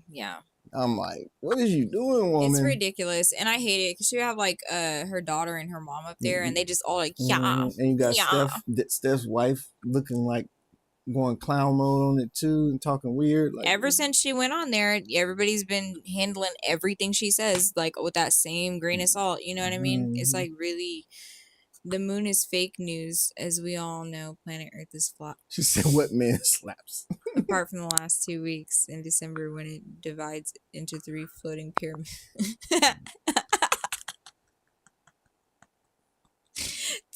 Yeah. I'm like, what is you doing, woman? It's ridiculous, and I hate it because you have like her daughter and her mom up there, and they just all like yeah. And you got yeah. Steph's wife looking like going clown mode on it too and talking weird. Like, Ever since she went on there, everybody's been handling everything she says like with that same grain of salt. You know what I mean? It's like really. The moon is fake news, as we all know. Planet Earth is flat. She said, "What man slaps?" Apart from the last 2 weeks in December when it divides into 3 floating pyramids.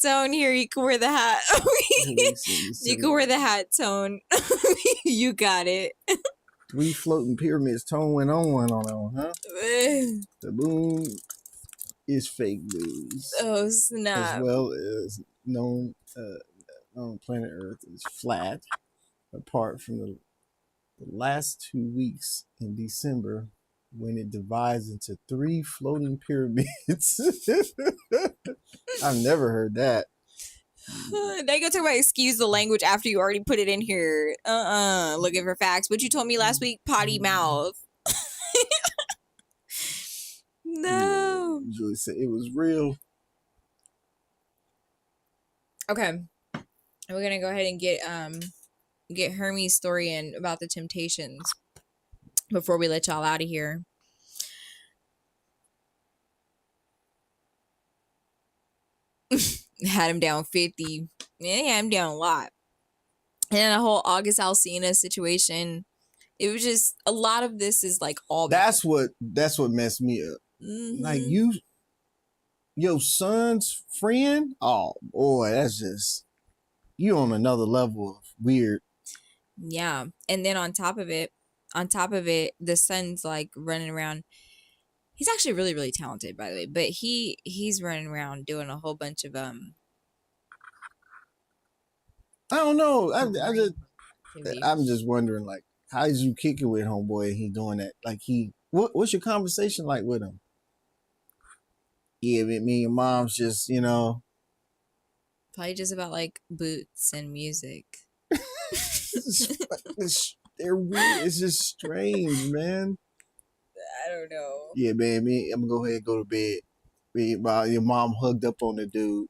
Tone, here, you can wear the hat. You can wear the hat, Tone. You got it. 3 floating pyramids. Tone went on one on that one, huh? The moon is fake news. Oh, snap. As well as known planet Earth is flat, apart from the last 2 weeks in December when it divides into 3 floating pyramids. I've never heard that. They go talk about excuse the language after you already put it in here. Looking for facts. What you told me last week, potty mouth. No. Julie said it was real. Okay. We're gonna go ahead and get Hermes' story in about the Temptations before we let y'all out of here. Had him down 50. Yeah, I'm down a lot. And then the whole August Alsina situation. It was just a lot of this is like all that's what messed me up. Like your son's friend. Oh boy, that's just you on another level of weird. Yeah, and then on top of it, the son's like running around. He's actually really, really talented, by the way. But he's running around doing a whole bunch of I don't know. I'm just wondering, like, how is you kicking with homeboy and he doing that? Like, what's your conversation like with him? Yeah, me and your mom's just, Probably just about like boots and music. They're weird. It's just strange, man. I don't know. Yeah, man. I'm gonna go ahead and go to bed. While your mom hugged up on the dude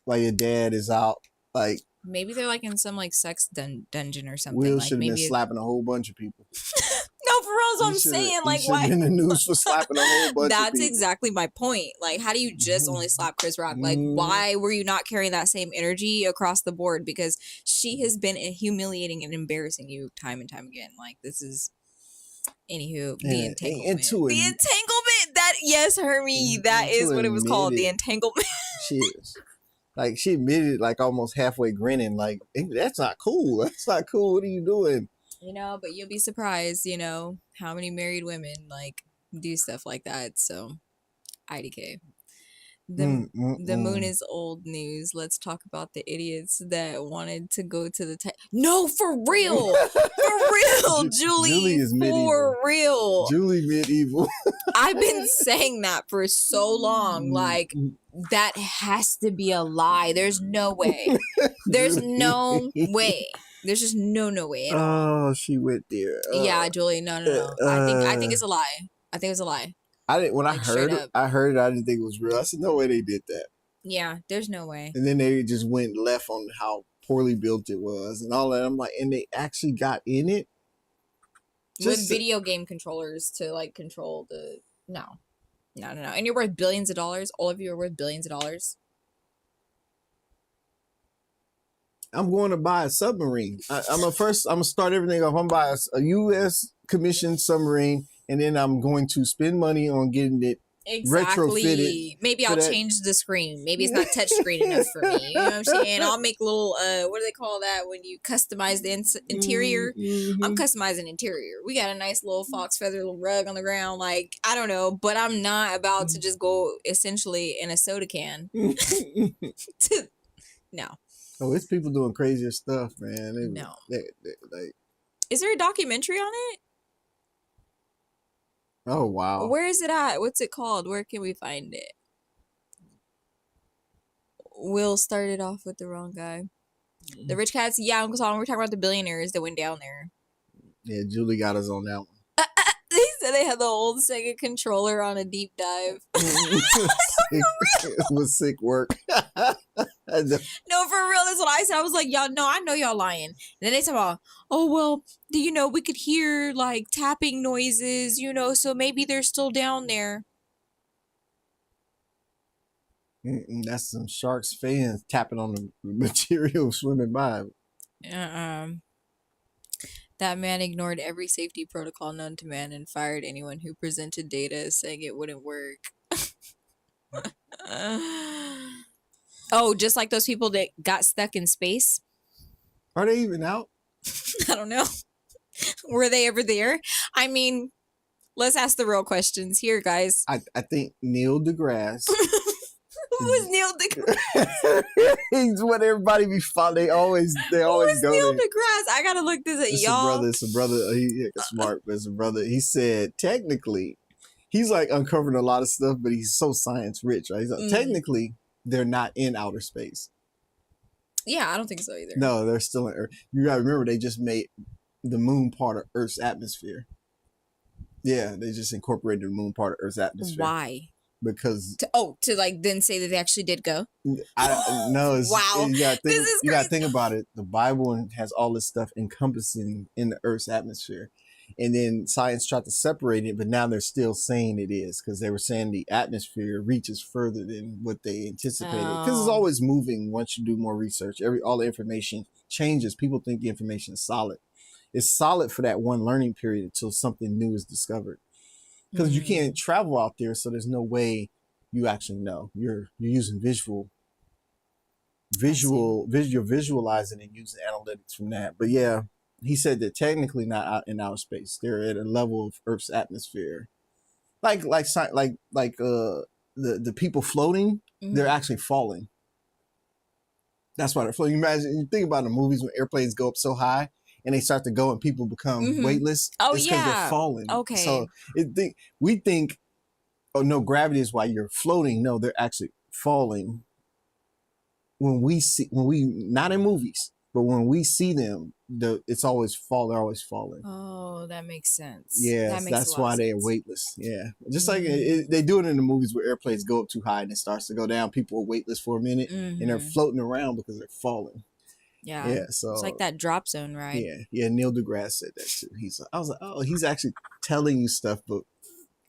while your dad is out. Like Maybe they're like in some like sex dungeon or something. Will Like should have been maybe slapping a whole bunch of people. no, for real, I'm saying. Like, He should why? have been in the news for slapping a whole bunch of That's people. exactly my point. Like, how do you just only slap Chris Rock? Like, Mhm. why were you not carrying that same energy across the board? Because she has been humiliating and embarrassing you time and time again. Like, this is, anywho, the entanglement. The entanglement. That, yes, Hermie, that is what it was called. The entanglement. She admitted, like almost halfway grinning, like, hey, that's not cool. That's not cool. What are you doing? You know, but you'll be surprised, you know, how many married women like do stuff like that. So, IDK. The moon is old news. Let's talk about the idiots that wanted to go to the No, for real. For real, Julie is medieval. For real. Julie medieval. I've been saying that for so long. Like, that has to be a lie. There's no way. There's no way. There's just no way at all. Oh, she went there. Yeah, Julie. No. I think it's a lie. I think it's a lie. I didn't when Like, I heard it. I didn't think it was real. I said, no way they did that. Yeah, there's no way. And then they just went left on how poorly built it was and all that. I'm like, and they actually got in it with video game controllers to like control the. No. And you're worth billions of dollars. All of you are worth billions of dollars. I'm going to buy a submarine. I'm gonna start everything off. I'm gonna buy a U.S. commissioned submarine, and then I'm going to spend money on getting it retrofitted. Maybe I'll change the screen. Maybe it's not touch screen enough for me. You know what I'm saying? I'll make little what do they call that when you customize the interior? Mm-hmm. I'm customizing interior. We got a nice little fox feather little rug on the ground. Like, I don't know, but I'm not about to just go essentially in a soda can. No. Oh, it's people doing crazier stuff, man. No. Like, is there a documentary on it? Oh, wow. Where is it at? What's it called? Where can we find it? Will started off with the wrong guy. The rich cats, yeah, Uncle Tom, we're talking about the billionaires that went down there. Yeah, Julie got us on that one. They said they had the old Sega controller on a deep dive. It was sick work. No, for real, that's what I said. I was like, y'all know, I know y'all lying. And then they said, oh, well, you know, we could hear like tapping noises, you know, so maybe they're still down there. That's some Sharks fans tapping on the material swimming by. That man ignored every safety protocol known to man and fired anyone who presented data saying it wouldn't work. Oh, just like those people that got stuck in space? Are they even out? I don't know. Were they ever there? I mean, let's ask the real questions here, guys. I think Neil deGrasse. Who was Neil deGrasse? He's what everybody be following. They always Who is go Neil there. deGrasse? I gotta look this up, y'all. It's a brother. He's smart, but it's a brother. He said technically, he's like uncovering a lot of stuff, but he's so science rich, right? He's like, technically, they're not in outer space. Yeah, I don't think so either. No, they're still in Earth. You gotta remember, they just made the moon part of Earth's atmosphere. Yeah, they just incorporated the moon part of Earth's atmosphere. Why? Because to like then say that they actually did go. No, wow, this is you gotta think about it. The Bible has all this stuff encompassing in the Earth's atmosphere, and then science tried to separate it, but now they're still saying it is because they were saying the atmosphere reaches further than what they anticipated because it's always moving. Once you do more research, all the information changes. People think the information is solid. It's solid for that one learning period until something new is discovered. Because you can't travel out there, so there's no way you actually know. You're using you're visualizing and using analytics from that. But yeah, he said that technically not out in outer space. They're at a level of Earth's atmosphere, like the people floating. They're actually falling. That's why they're floating. You think about the movies when airplanes go up so high. And they start to go and people become weightless. Oh, it's because they're falling. Okay. So we think, oh no, gravity is why you're floating. No, they're actually falling. when we not in movies, but when we see them, it's always they're always falling. Oh, that makes sense. Yes, that makes that's a lot why of they're sense. weightless. Yeah, just like they do it in the movies where airplanes go up too high and it starts to go down. People are weightless for a minute and they're floating around because they're falling. Yeah, so it's like that drop zone ride. Yeah. Neil deGrasse said that too. I was like, oh, he's actually telling you stuff, but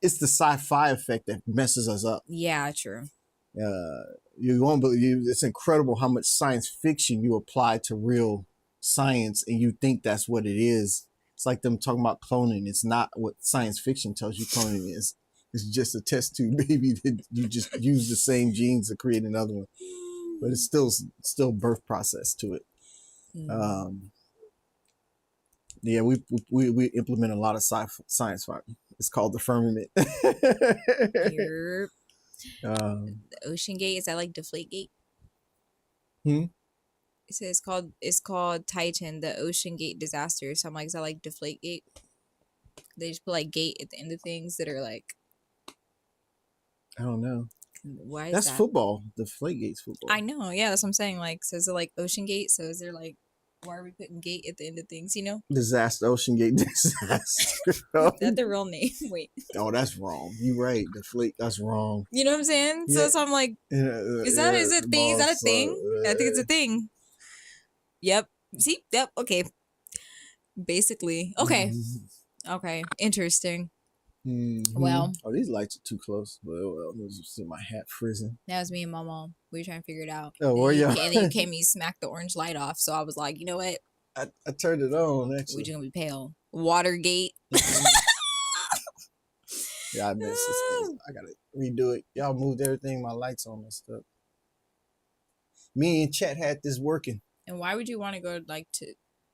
it's the sci-fi effect that messes us up. Yeah, true. You won't believe it's incredible how much science fiction you apply to real science, and you think that's what it is. It's like them talking about cloning. It's not what science fiction tells you cloning is. It's just a test tube baby that you just use the same genes to create another one, but it's still birth process to it. Yeah, we implement a lot of science. It's called the firmament. The Ocean Gate, is that like Deflate Gate? It says it's called Titan, the Ocean Gate disaster. So I'm like, is that like Deflate Gate? They just put like gate at the end of things that are like, I don't know. Why is that's that? football. Deflategate's football. I know. Yeah, that's what I'm saying. Like, so is it like Ocean Gate? So is there like, why are we putting gate at the end of things? You know? Disaster. Ocean Gate disaster. Is that the real name? Wait. Oh, that's wrong. You're right. Deflate. That's wrong. You know what I'm saying? Yeah. So I'm like, is that a thing? Is that a thing? I think it's a thing. Yep. See? Yep. Okay. Basically. Okay. Okay. Interesting. Well, oh, these lights are too close. Well, see my hat frizzing. That was me and my mom. We were trying to figure it out. Oh, were you? And then you came and you smacked the orange light off. So I was like, you know what? I turned it on, actually. We're just gonna be pale. Watergate. Yeah, I messed this thing. I gotta redo it. Y'all moved everything, my lights on and stuff. Me and Chet had this working. And why would you want to go like to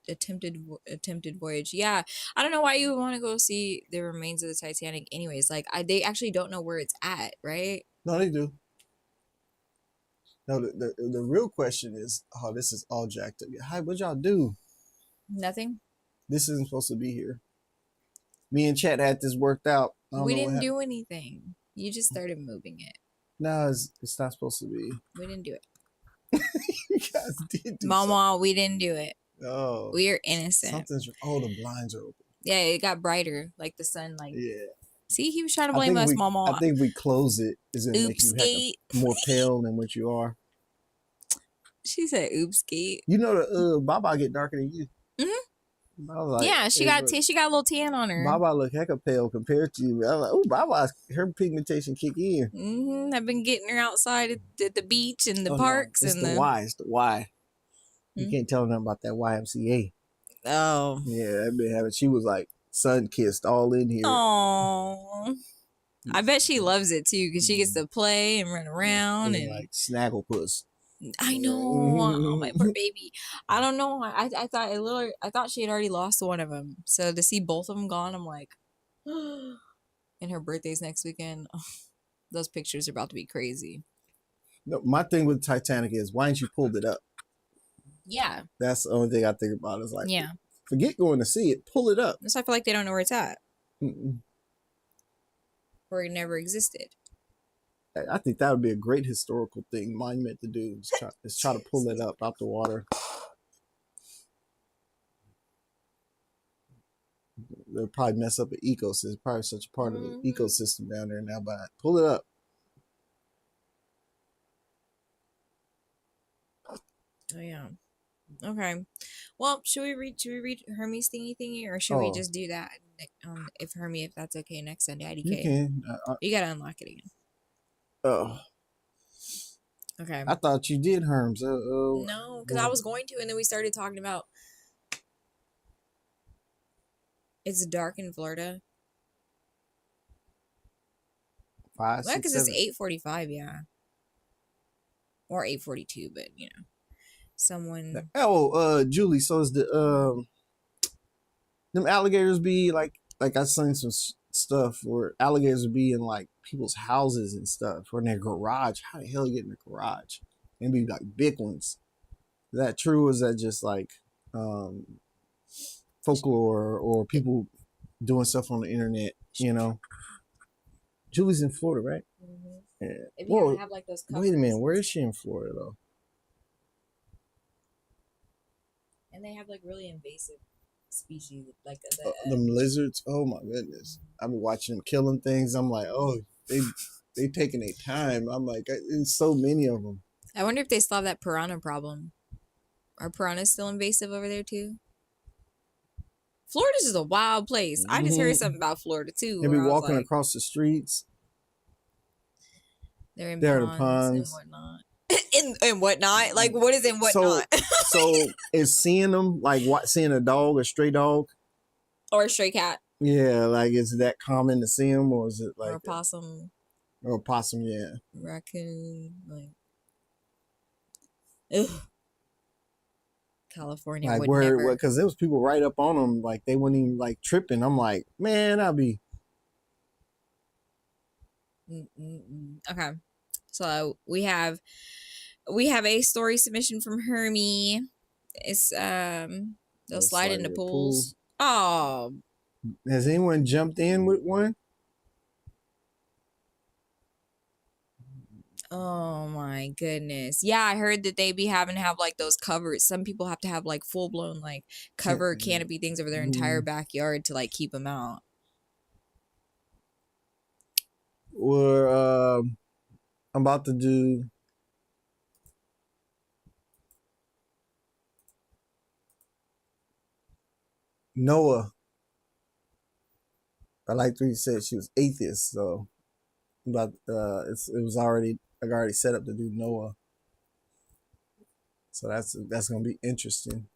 attempted voyage? Yeah, I don't know why you would want to go see the remains of the Titanic. Anyways, like they actually don't know where it's at, right? No, they do. No, the real question is, oh, this is all jacked up. Hi, what'd y'all do? Nothing. This isn't supposed to be here. Me and Chet had this worked out. We didn't do anything. You just started moving it. No, it's not supposed to be. We didn't do it. You guys did do Mama, something. we didn't do it. Oh. We are innocent. The blinds are open. Yeah, it got brighter. Like the sun, like. Yeah. See, he was trying to blame us, Mama. I think we close it. Is it make you more pale than what you are? She said, "Oops, gate." You know the Baba get darker than you. Like, yeah, she got a little tan on her. Baba look hecka pale compared to you. I was like, oh, Baba, her pigmentation kick in. I've been getting her outside at the beach and the parks. No, it's the Y. It's the Y. You can't tell them about that YMCA. Oh. Yeah, I've been having. She was like sun kissed all in here. Oh. I bet she loves it too because she gets to play and run around and like Snagglepuss. I know, oh, my poor baby. I don't know. I thought she had already lost one of them. So to see both of them gone, I'm like, and her birthday's next weekend. Oh, those pictures are about to be crazy. No, my thing with Titanic is why didn't you pulled it up? Yeah, that's the only thing I think about. Is like, yeah, forget going to see it. Pull it up. So I feel like they don't know where it's at, or it never existed. I think that would be a great historical thing, monument to do. Is try to pull it up out the water. They'll probably mess up an ecosystem. Probably such a part of the ecosystem down there now, but pull it up. Oh yeah. Okay. Well, should we read Hermes thingy, or should we just do that? If that's okay, next Sunday, IDK. You can. You gotta unlock it again. Oh. Okay. I thought you did Herms. No, because I was going to, and then we started talking about. It's dark in Florida. 5, 6, because it's 8:45, yeah, or 8:42, but you know, someone. Oh, Julie. So is the them alligators be like I seen some stuff where alligators would be in like people's houses and stuff, or in their garage. How the hell you get in the garage? And be like big ones. Is that true? Or is that just like folklore or people doing stuff on the internet? You know, Julie's in Florida, right? Mm-hmm. Yeah. If you have like those covers, wait a minute, where is she in Florida though? And they have like really invasive species, like Them lizards. Oh my goodness! I've been watching them killing things. I'm like, oh, they taking their time. I'm like, there's so many of them. I wonder if they still have that piranha problem. Are piranhas still invasive over there too? Florida's just a wild place. I just heard something about Florida too, They be where I was walking like, across the streets. they're in They're in the ponds and ponds. whatnot. and whatnot? Like, what is in So, whatnot? so is seeing them like what? Seeing a dog, a stray dog? Or a stray cat. Yeah, like is it that common to see them, or is it like Or a possum. or a possum? Yeah. Raccoon. Like, ugh. California Like would where? never. Because there was people right up on them, like they weren't even like tripping. I'm like, man, I'll be. Okay. So we have a story submission from Hermie. It's they'll slide into pools. Oh, Has anyone jumped in with one? oh my goodness. Yeah, I heard that they be having to have like those covers. Some people have to have like full blown like cover canopy things over their entire backyard to like keep them out. We're I'm about to do Noah. I like what you said she was atheist, so but it was already I already set up to do Noah. So that's gonna be interesting.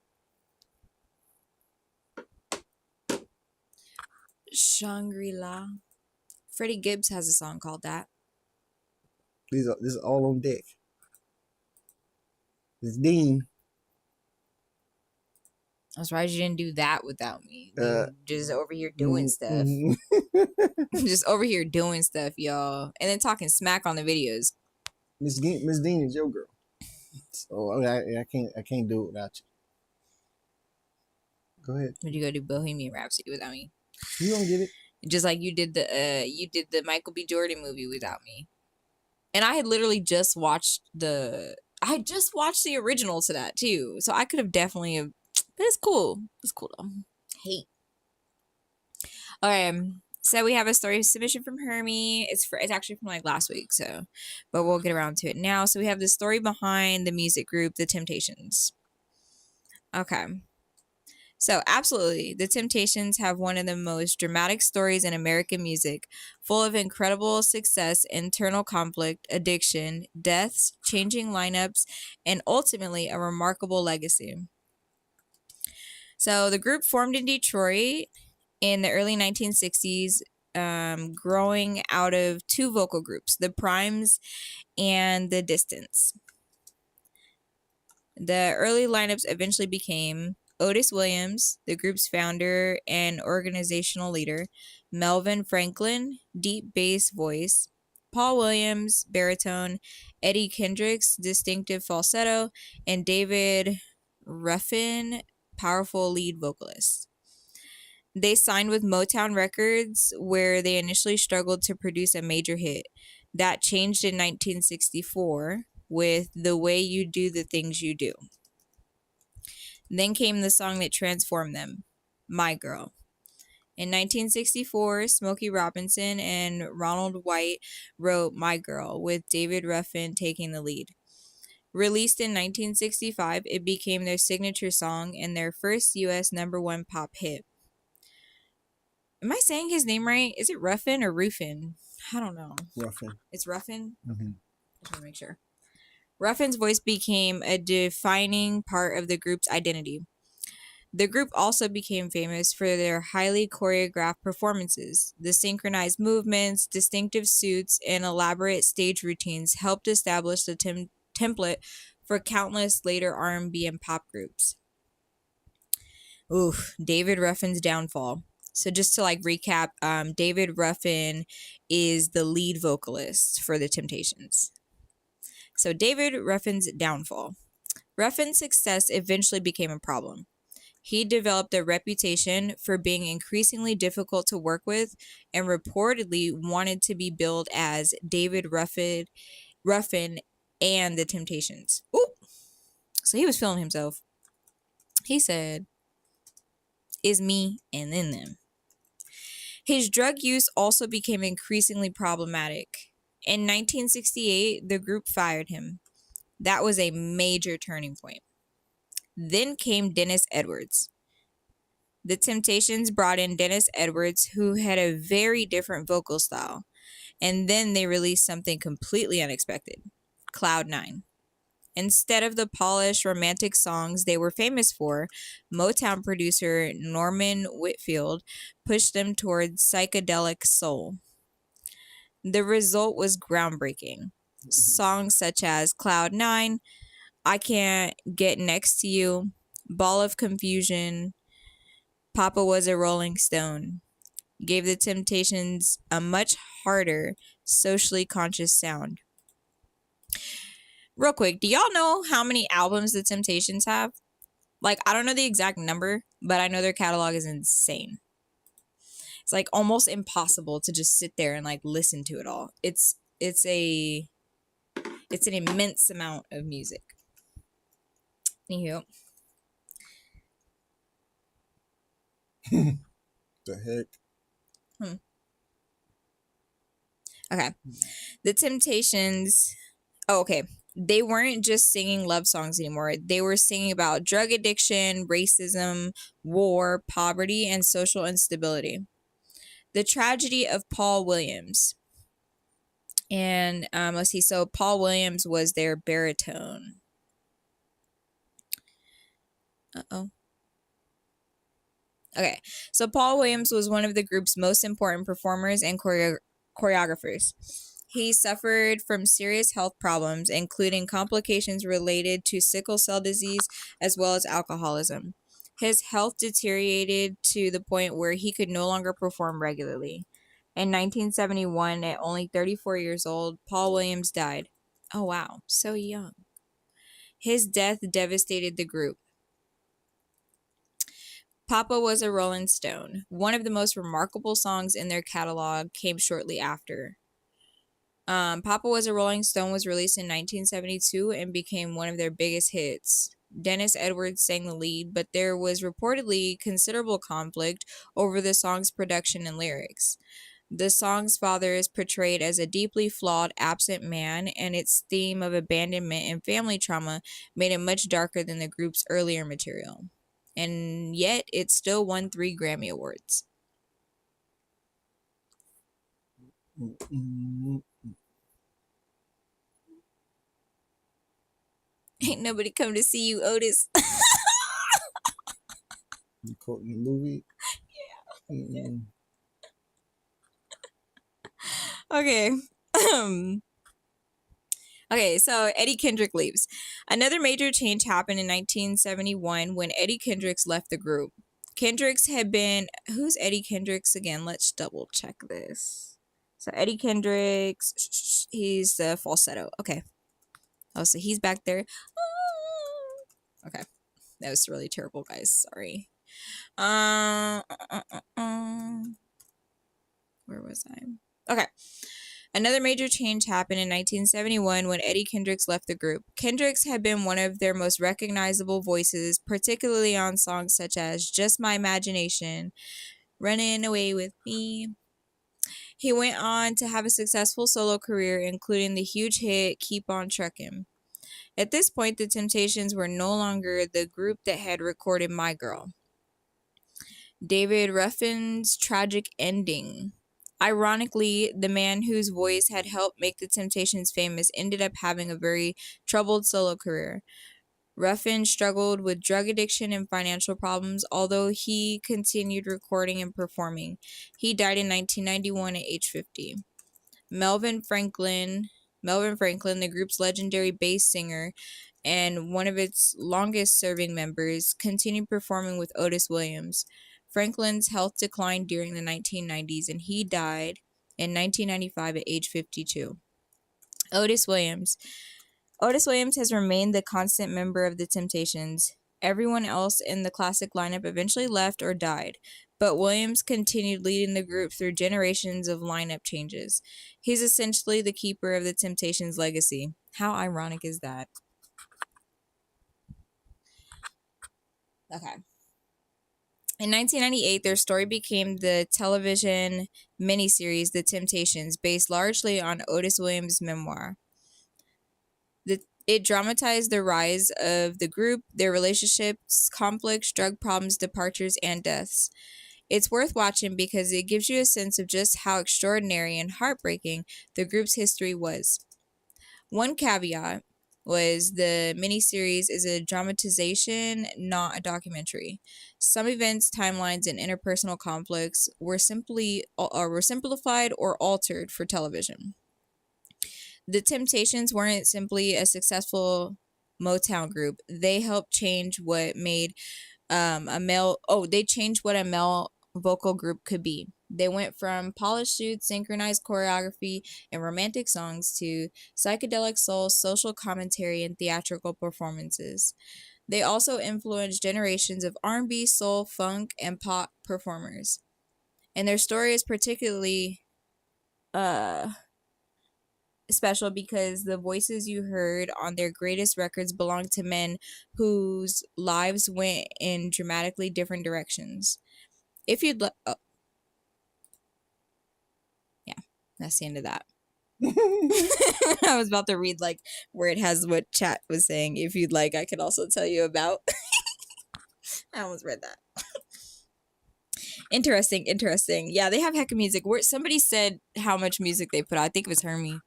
Shangri-La. Freddie Gibbs has a song called that. This is all on deck. It's Dean. I'm surprised you didn't do that without me. Just over here doing stuff. Just over here doing stuff, y'all. And then talking smack on the videos. Miss Dean is your girl. So I can't do it without you. Go ahead. Would you go do Bohemian Rhapsody without me? You don't get it. Just like you did the Michael B. Jordan movie without me. And I had literally just watched the original to that too. So I could have definitely have, but it's cool. It's cool though. Hey. Okay. So we have a story submission from Hermie. It's actually from like last week, so but we'll get around to it now. So we have the story behind the music group The Temptations. Okay. So, absolutely, The Temptations have one of the most dramatic stories in American music, full of incredible success, internal conflict, addiction, deaths, changing lineups, and ultimately a remarkable legacy. So, the group formed in Detroit in the early 1960s, growing out of two vocal groups, the Primes and the Distance. The early lineups eventually became Otis Williams, the group's founder and organizational leader, Melvin Franklin, deep bass voice, Paul Williams, baritone, Eddie Kendricks, distinctive falsetto, and David Ruffin, powerful lead vocalist. They signed with Motown Records, where they initially struggled to produce a major hit. That changed in 1964 with The Way You Do the Things You Do. Then came the song that transformed them, My Girl. In 1964, Smokey Robinson and Ronald White wrote My Girl, with David Ruffin taking the lead. Released in 1965, it became their signature song and their first U.S. #1 pop hit. Am I saying his name right? Is it Ruffin or Ruffin? I don't know. Ruffin. It's Ruffin? Mm-hmm. I just want to make sure. Ruffin's voice became a defining part of the group's identity. The group also became famous for their highly choreographed performances. The synchronized movements, distinctive suits, and elaborate stage routines helped establish the template for countless later R&B and pop groups. Oof, David Ruffin's downfall. So just to like recap, David Ruffin is the lead vocalist for The Temptations. So David Ruffin's downfall. Ruffin's success eventually became a problem. He developed a reputation for being increasingly difficult to work with and reportedly wanted to be billed as David Ruffin and The Temptations. Ooh. So he was feeling himself. He said, "Is me and then them." His drug use also became increasingly problematic. In 1968, the group fired him. That was a major turning point. Then came Dennis Edwards. The Temptations brought in Dennis Edwards, who had a very different vocal style. And then they released something completely unexpected, Cloud 9. Instead of the polished romantic songs they were famous for, Motown producer Norman Whitfield pushed them towards psychedelic soul. The result was groundbreaking. Songs such as Cloud 9, I Can't Get Next to You, Ball of Confusion, Papa Was a Rolling Stone gave the Temptations a much harder, socially conscious sound. Real quick, do y'all know how many albums the Temptations have? Like, I don't know the exact number, but I know their catalog is insane. It's like almost impossible to just sit there and like listen to it all. It's an immense amount of music. Anywho, The heck? okay. The Temptations. Oh, okay. They weren't just singing love songs anymore. They were singing about drug addiction, racism, war, poverty, and social instability. The tragedy of Paul Williams. And let's see. So Paul Williams was their baritone. Uh-oh. Okay. So Paul Williams was one of the group's most important performers and choreographers. He suffered from serious health problems, including complications related to sickle cell disease as well as alcoholism. His health deteriorated to the point where he could no longer perform regularly. In 1971, at only 34 years old, Paul Williams died. Oh, wow. So young. His death devastated the group. Papa Was a Rolling Stone. One of the most remarkable songs in their catalog came shortly after. Papa Was a Rolling Stone was released in 1972 and became one of their biggest hits. Dennis Edwards sang the lead, but there was reportedly considerable conflict over the song's production and lyrics. The song's father is portrayed as a deeply flawed, absent man, and its theme of abandonment and family trauma made it much darker than the group's earlier material. And yet, it still won 3 Grammy Awards. Ain't nobody come to see you, Otis. You quoting the movie? Yeah. Mm-mm. Okay. Okay, so Eddie Kendrick leaves. Another major change happened in 1971 when Eddie Kendricks left the group. Kendricks had been... Who's Eddie Kendricks again? Let's double check this. So Eddie Kendricks, he's the falsetto. Okay. Oh, so he's back there. Okay. That was really terrible, guys. Sorry. Where was I? Okay. Another major change happened in 1971 when Eddie Kendricks left the group. Kendricks had been one of their most recognizable voices, particularly on songs such as Just My Imagination, Running Away with Me. He went on to have a successful solo career, including the huge hit Keep On Truckin'. At this point, the Temptations were no longer the group that had recorded My Girl. David Ruffin's tragic ending. Ironically, the man whose voice had helped make the Temptations famous ended up having a very troubled solo career. Ruffin struggled with drug addiction and financial problems, although he continued recording and performing. He died in 1991 at age 50. Melvin Franklin, the group's legendary bass singer and one of its longest serving members, continued performing with Otis Williams. Franklin's health declined during the 1990s and he died in 1995 at age 52. Otis Williams. Otis Williams has remained the constant member of the Temptations. Everyone else in the classic lineup eventually left or died, but Williams continued leading the group through generations of lineup changes. He's essentially the keeper of the Temptations' legacy. How ironic is that? Okay. In 1998, their story became the television miniseries The Temptations, based largely on Otis Williams' memoir. It dramatized the rise of the group, their relationships, conflicts, drug problems, departures, and deaths. It's worth watching because it gives you a sense of just how extraordinary and heartbreaking the group's history was. One caveat was the miniseries is a dramatization, not a documentary. Some events, timelines, and interpersonal conflicts were simplified or altered for television. The Temptations weren't simply a successful Motown group. They helped change what made they changed what a male vocal group could be. They went from polished suits, synchronized choreography, and romantic songs to psychedelic soul, social commentary, and theatrical performances. They also influenced generations of R&B, soul, funk, and pop performers. And their story is particularly uh special because the voices you heard on their greatest records belong to men whose lives went in dramatically different directions. If you'd like, oh, yeah, that's the end of that. I was about to read like where it has what chat was saying. If you'd like, I could also tell you about. I almost read that. Interesting. Yeah, they have heck of music. Where somebody said how much music they put out. I think it was Hermie.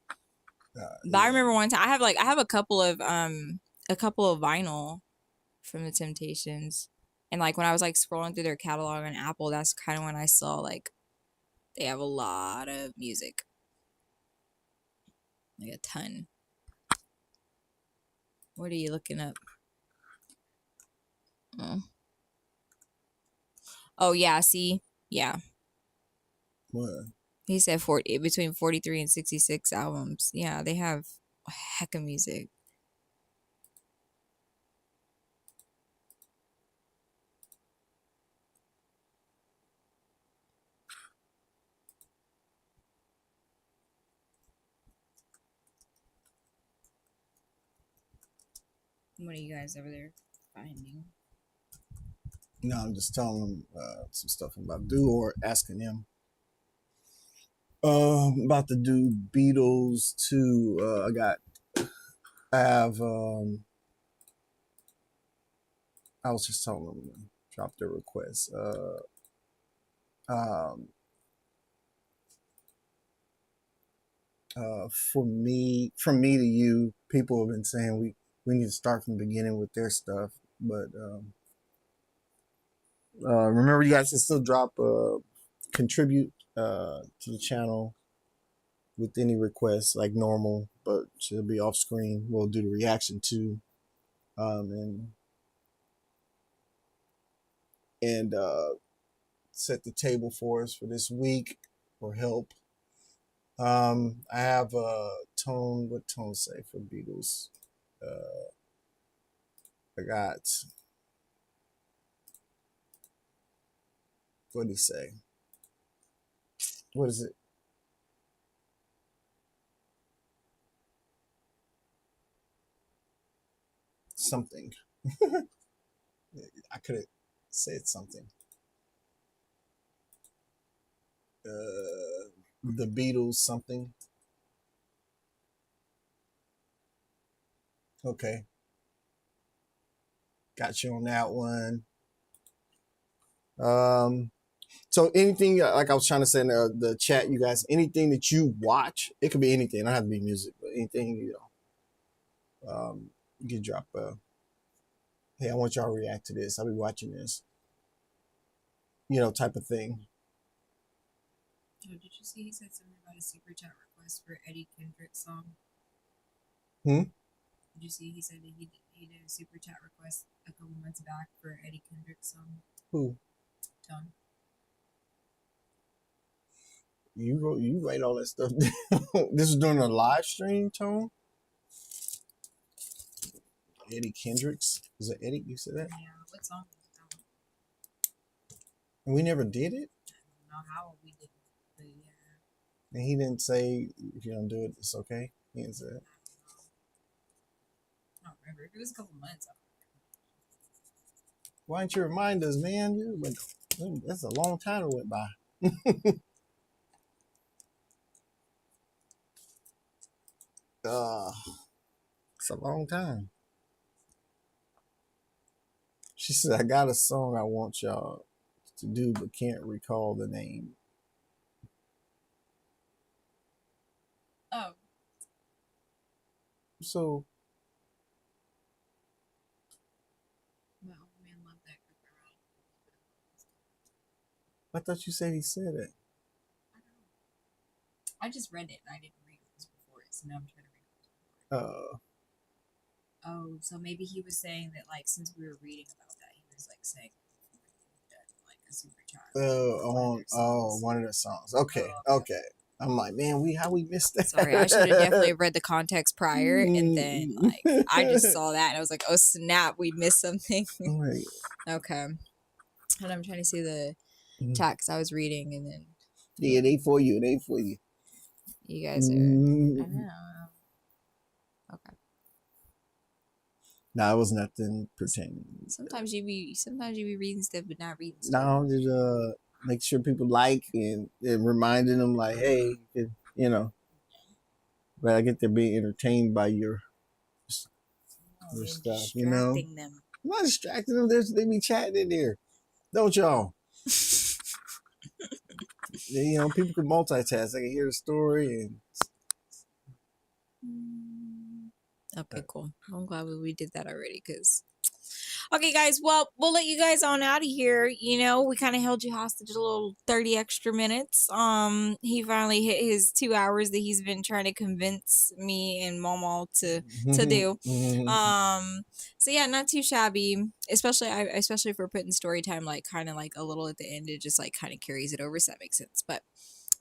But I remember one time I have a couple of vinyl from the Temptations. And like when I was like scrolling through their catalog on Apple, that's kind of when I saw like they have a lot of music. Like a ton. What are you looking up? Oh yeah, see? Yeah. What? He said 40 between 43 and 66 albums. Yeah, they have a heck of music. What are you guys over there finding? No, I'm just telling them some stuff I'm about to do or asking them. About to do Beatles too. I have. I was just telling them to drop their request. Um, from me to you, people have been saying we need to start from the beginning with their stuff, but remember, you guys can still contribute to the channel with any requests like normal, but she'll be off screen. We'll do the reaction too, and set the table for us for this week for help. I have Tone. What Tone say for Beatles? I got. What did he say? What is it? Something. I could have said something. The Beatles something. Okay, got you on that one. So anything like I was trying to say in the chat, you guys, anything that you watch, it could be anything. It don't have to be music, but anything you can drop. Hey, I want y'all to react to this. I'll be watching this. Type of thing. Oh, did you see he said something about a super chat request for Eddie Kendrick's song? Hmm. Did you see he said that he did a super chat request a couple months back for Eddie Kendrick's song? Who? Tone. You write all that stuff down. This is during a live stream, Tone. Eddie Kendricks. Is it Eddie? You said that? Yeah, what song is that? And we never did it? I don't know how we did it, but yeah. And he didn't say if you don't do it, it's okay. He didn't say it. I don't remember. If it was a couple months, Why didn't you remind us, man? That's a long time that went by. It's a long time. She said, I got a song I want y'all to do, but can't recall the name. Oh. So, My old man loved that group around. I thought you said he said it. I don't know. I just read it and I didn't read what was before it, so now I'm trying to read what was before it. Oh, so maybe he was saying that, like, since we were reading about that, he was like saying that like a super chat. One of the songs. Okay, Oh, okay. I'm like, man, how we missed that? Sorry, I should have definitely read the context prior, and then like I just saw that and I was like, oh snap, we missed something. Right. Okay, and I'm trying to see the text I was reading, and then Yeah, they for you. They for you. you guys are. I don't know. Okay. No, it was nothing pertaining. Sometimes you be reading stuff but not reading stuff. No, just make sure people like and reminding them like, hey, you know, but I get to be entertained by your stuff, you know. Distracting them. I'm not distracting them. They be chatting in there, don't y'all? You know, people can multitask. They can hear the story and. Okay, cool. I'm glad we did that already, because okay, guys, well, we'll let you guys on out of here. You know, we kind of held you hostage a little 30 extra minutes. He finally hit his 2 hours that he's been trying to convince me and Momo to do. So yeah, not too shabby, especially for putting story time like kind of like a little at the end. It just like kind of carries it over, so that makes sense. But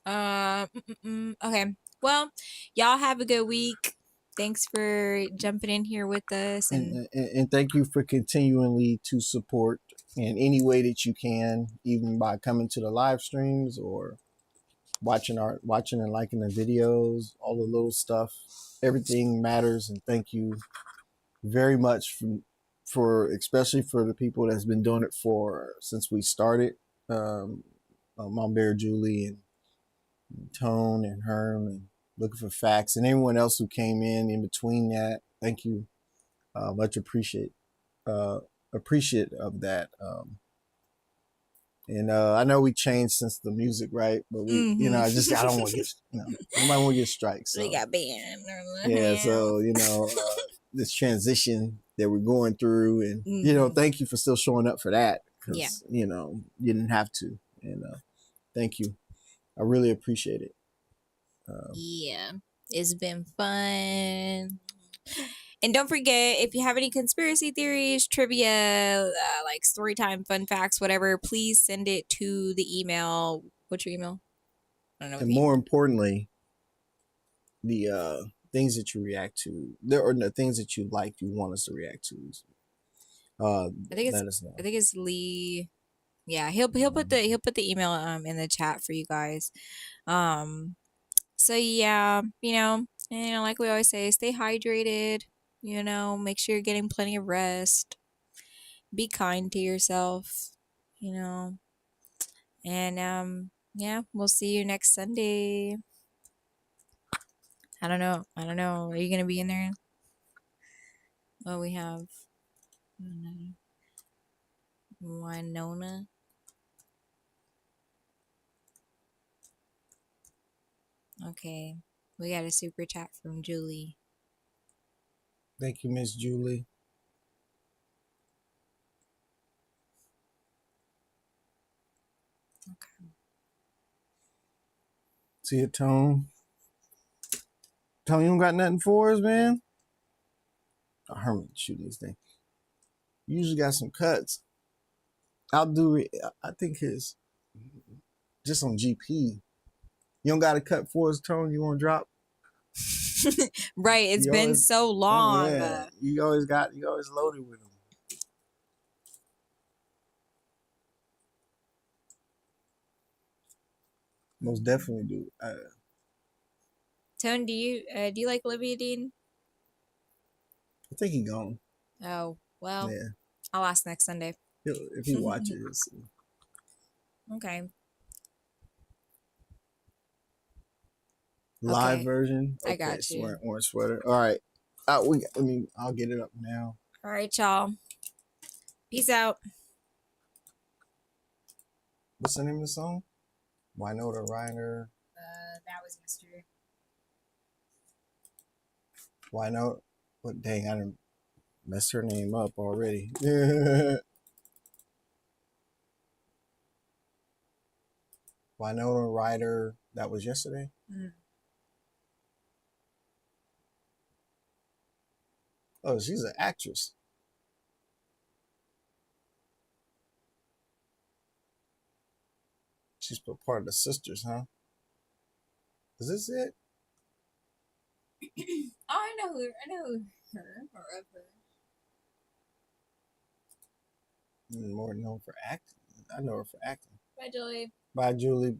okay, well, y'all have a good week. Thanks for jumping in here with us, and thank you for continually to support in any way that you can, even by coming to the live streams or watching and liking the videos, all the little stuff. Everything matters, and thank you very much for especially for the people that's been doing it since we started. Mom Bear, Julie, and Tone, and Herm, and Looking for Facts, and everyone else who came in between that. Thank you. Much appreciate of that. And I know we changed since the music, right? But we, you know, I don't want to get, nobody want to get strikes. So. We got banned. Yeah, so this transition that we're going through, and thank you for still showing up for that, because you didn't have to, and thank you. I really appreciate it. Yeah, it's been fun. And don't forget, if you have any conspiracy theories, trivia, like story time, fun facts, whatever, please send it to the email. What's your email? I don't know. And more importantly, the things that you react to, there are the things that you want us to react to. Let us know. I think it's Lee. Yeah, he'll put the email in the chat for you guys. So yeah, like we always say, stay hydrated. Make sure you're getting plenty of rest. Be kind to yourself. And yeah, we'll see you next Sunday. I don't know. Are you gonna be in there? Well, we have Winona. Okay, we got a super chat from Julie. Thank you, Miss Julie. Okay. See it, Tone. Tone, you don't got nothing for us, man. Oh, Herman shooting this thing. You usually got some cuts. I'll do it. I think his just on GP. You don't got a cut for us, Tone. You want to drop? Right, it's been so long. Yeah. You always loaded with them. Most definitely do. Tone, do you like Olivia Dean? I think he gone. Oh, well, Yeah. I'll ask next Sunday. If he watches, he'll see. Okay. Live Okay. version. I Okay, got it's you. wearing orange sweater. All right. I'll get it up now. All right, y'all. Peace out. What's the name of the song? Winona Ryder. That was yesterday. Winona. What? Dang, I didn't mess her name up already. Winona Ryder. That was yesterday. Oh, she's an actress. She's part of the Sisters, huh? Is this it? Oh, I know her or of her. More known for acting. I know her for acting. Bye, Julie. Bye, Julie.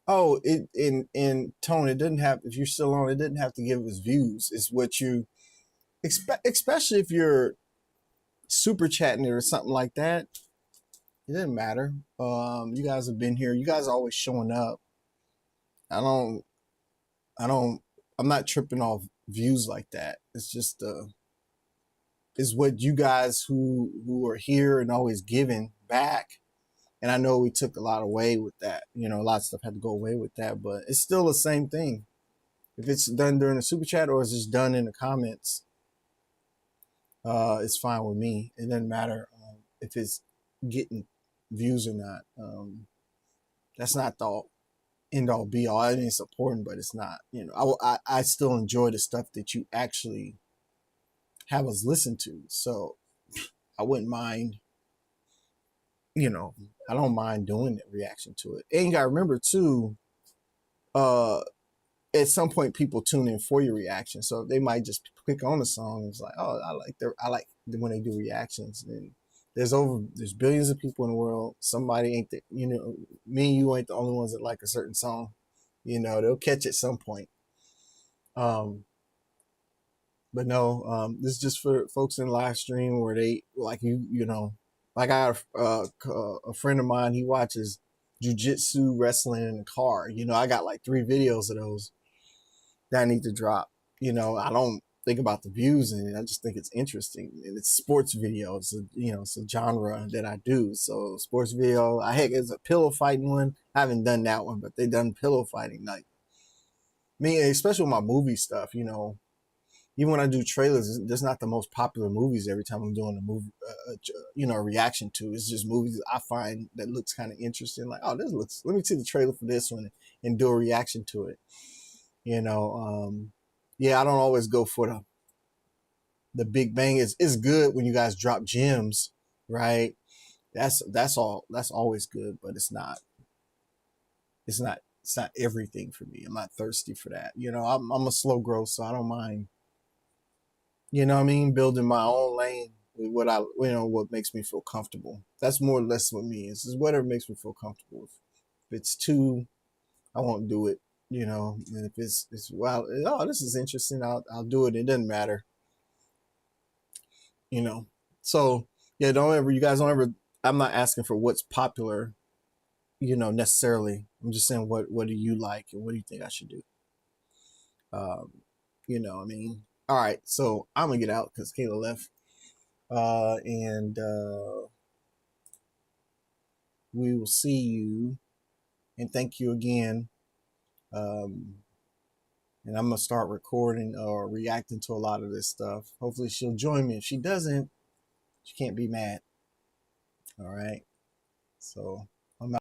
Oh, it in tone. It didn't have. If you're still on, it didn't have to give us views. It's what you expect, especially if you're super chatting it or something like that. It didn't matter. You guys have been here. You guys are always showing up. I don't. I don't. I'm not tripping off views like that. It's just is what you guys who are here and always giving back. And I know we took a lot away with that. You know, a lot of stuff had to go away with that, but it's still the same thing. If it's done during the super chat or it's just done in the comments, it's fine with me. It doesn't matter if it's getting views or not. That's not the end all be all. I mean, it's important, but it's not. You know, I still enjoy the stuff that you actually have us listen to. So I wouldn't mind. You know, I don't mind doing the reaction to it. And you gotta remember too, at some point people tune in for your reaction. So they might just click on the song and it's like, oh, I like when they do reactions. And there's billions of people in the world. Somebody ain't the, you know, me and you ain't the only ones that like a certain song. You know, they'll catch at some point. But no, this is just for folks in live stream where they like you know, like I have a friend of mine. He watches jujitsu wrestling in the car. You know, I got like 3 videos of those that I need to drop. You know, I don't think about the views in it. I just think it's interesting. And it's sports videos. You know, it's a genre that I do. So sports video. I heck, it's a pillow fighting one. I haven't done that one, but they done pillow fighting. Like me, especially with my movie stuff. You know, even when I do trailers, there's not the most popular movies every time I'm doing a movie, you know, a reaction to. It's just movies that I find that looks kind of interesting. Like, oh, this looks. Let me see the trailer for this one and do a reaction to it. You know, yeah, I don't always go for the big bang. It's good when you guys drop gems, right? That's all. That's always good, but it's not. It's not. It's not everything for me. I'm not thirsty for that. You know, I'm a slow growth, so I don't mind. You know what I mean? Building my own lane with what makes me feel comfortable. That's more or less what me is. Is whatever makes me feel comfortable. If it's too, I won't do it. You know, and if it's well, oh, this is interesting. I'll do it. It doesn't matter. You know, so yeah, you guys don't ever. I'm not asking for what's popular. You know, necessarily. I'm just saying what do you like and what do you think I should do. Um, you know, I mean, all right. So I'm gonna get out because Kayla left. And we will see you. And thank you again. Um, and I'm gonna start recording or reacting to a lot of this stuff. Hopefully, she'll join me. If she doesn't, she can't be mad. All right. So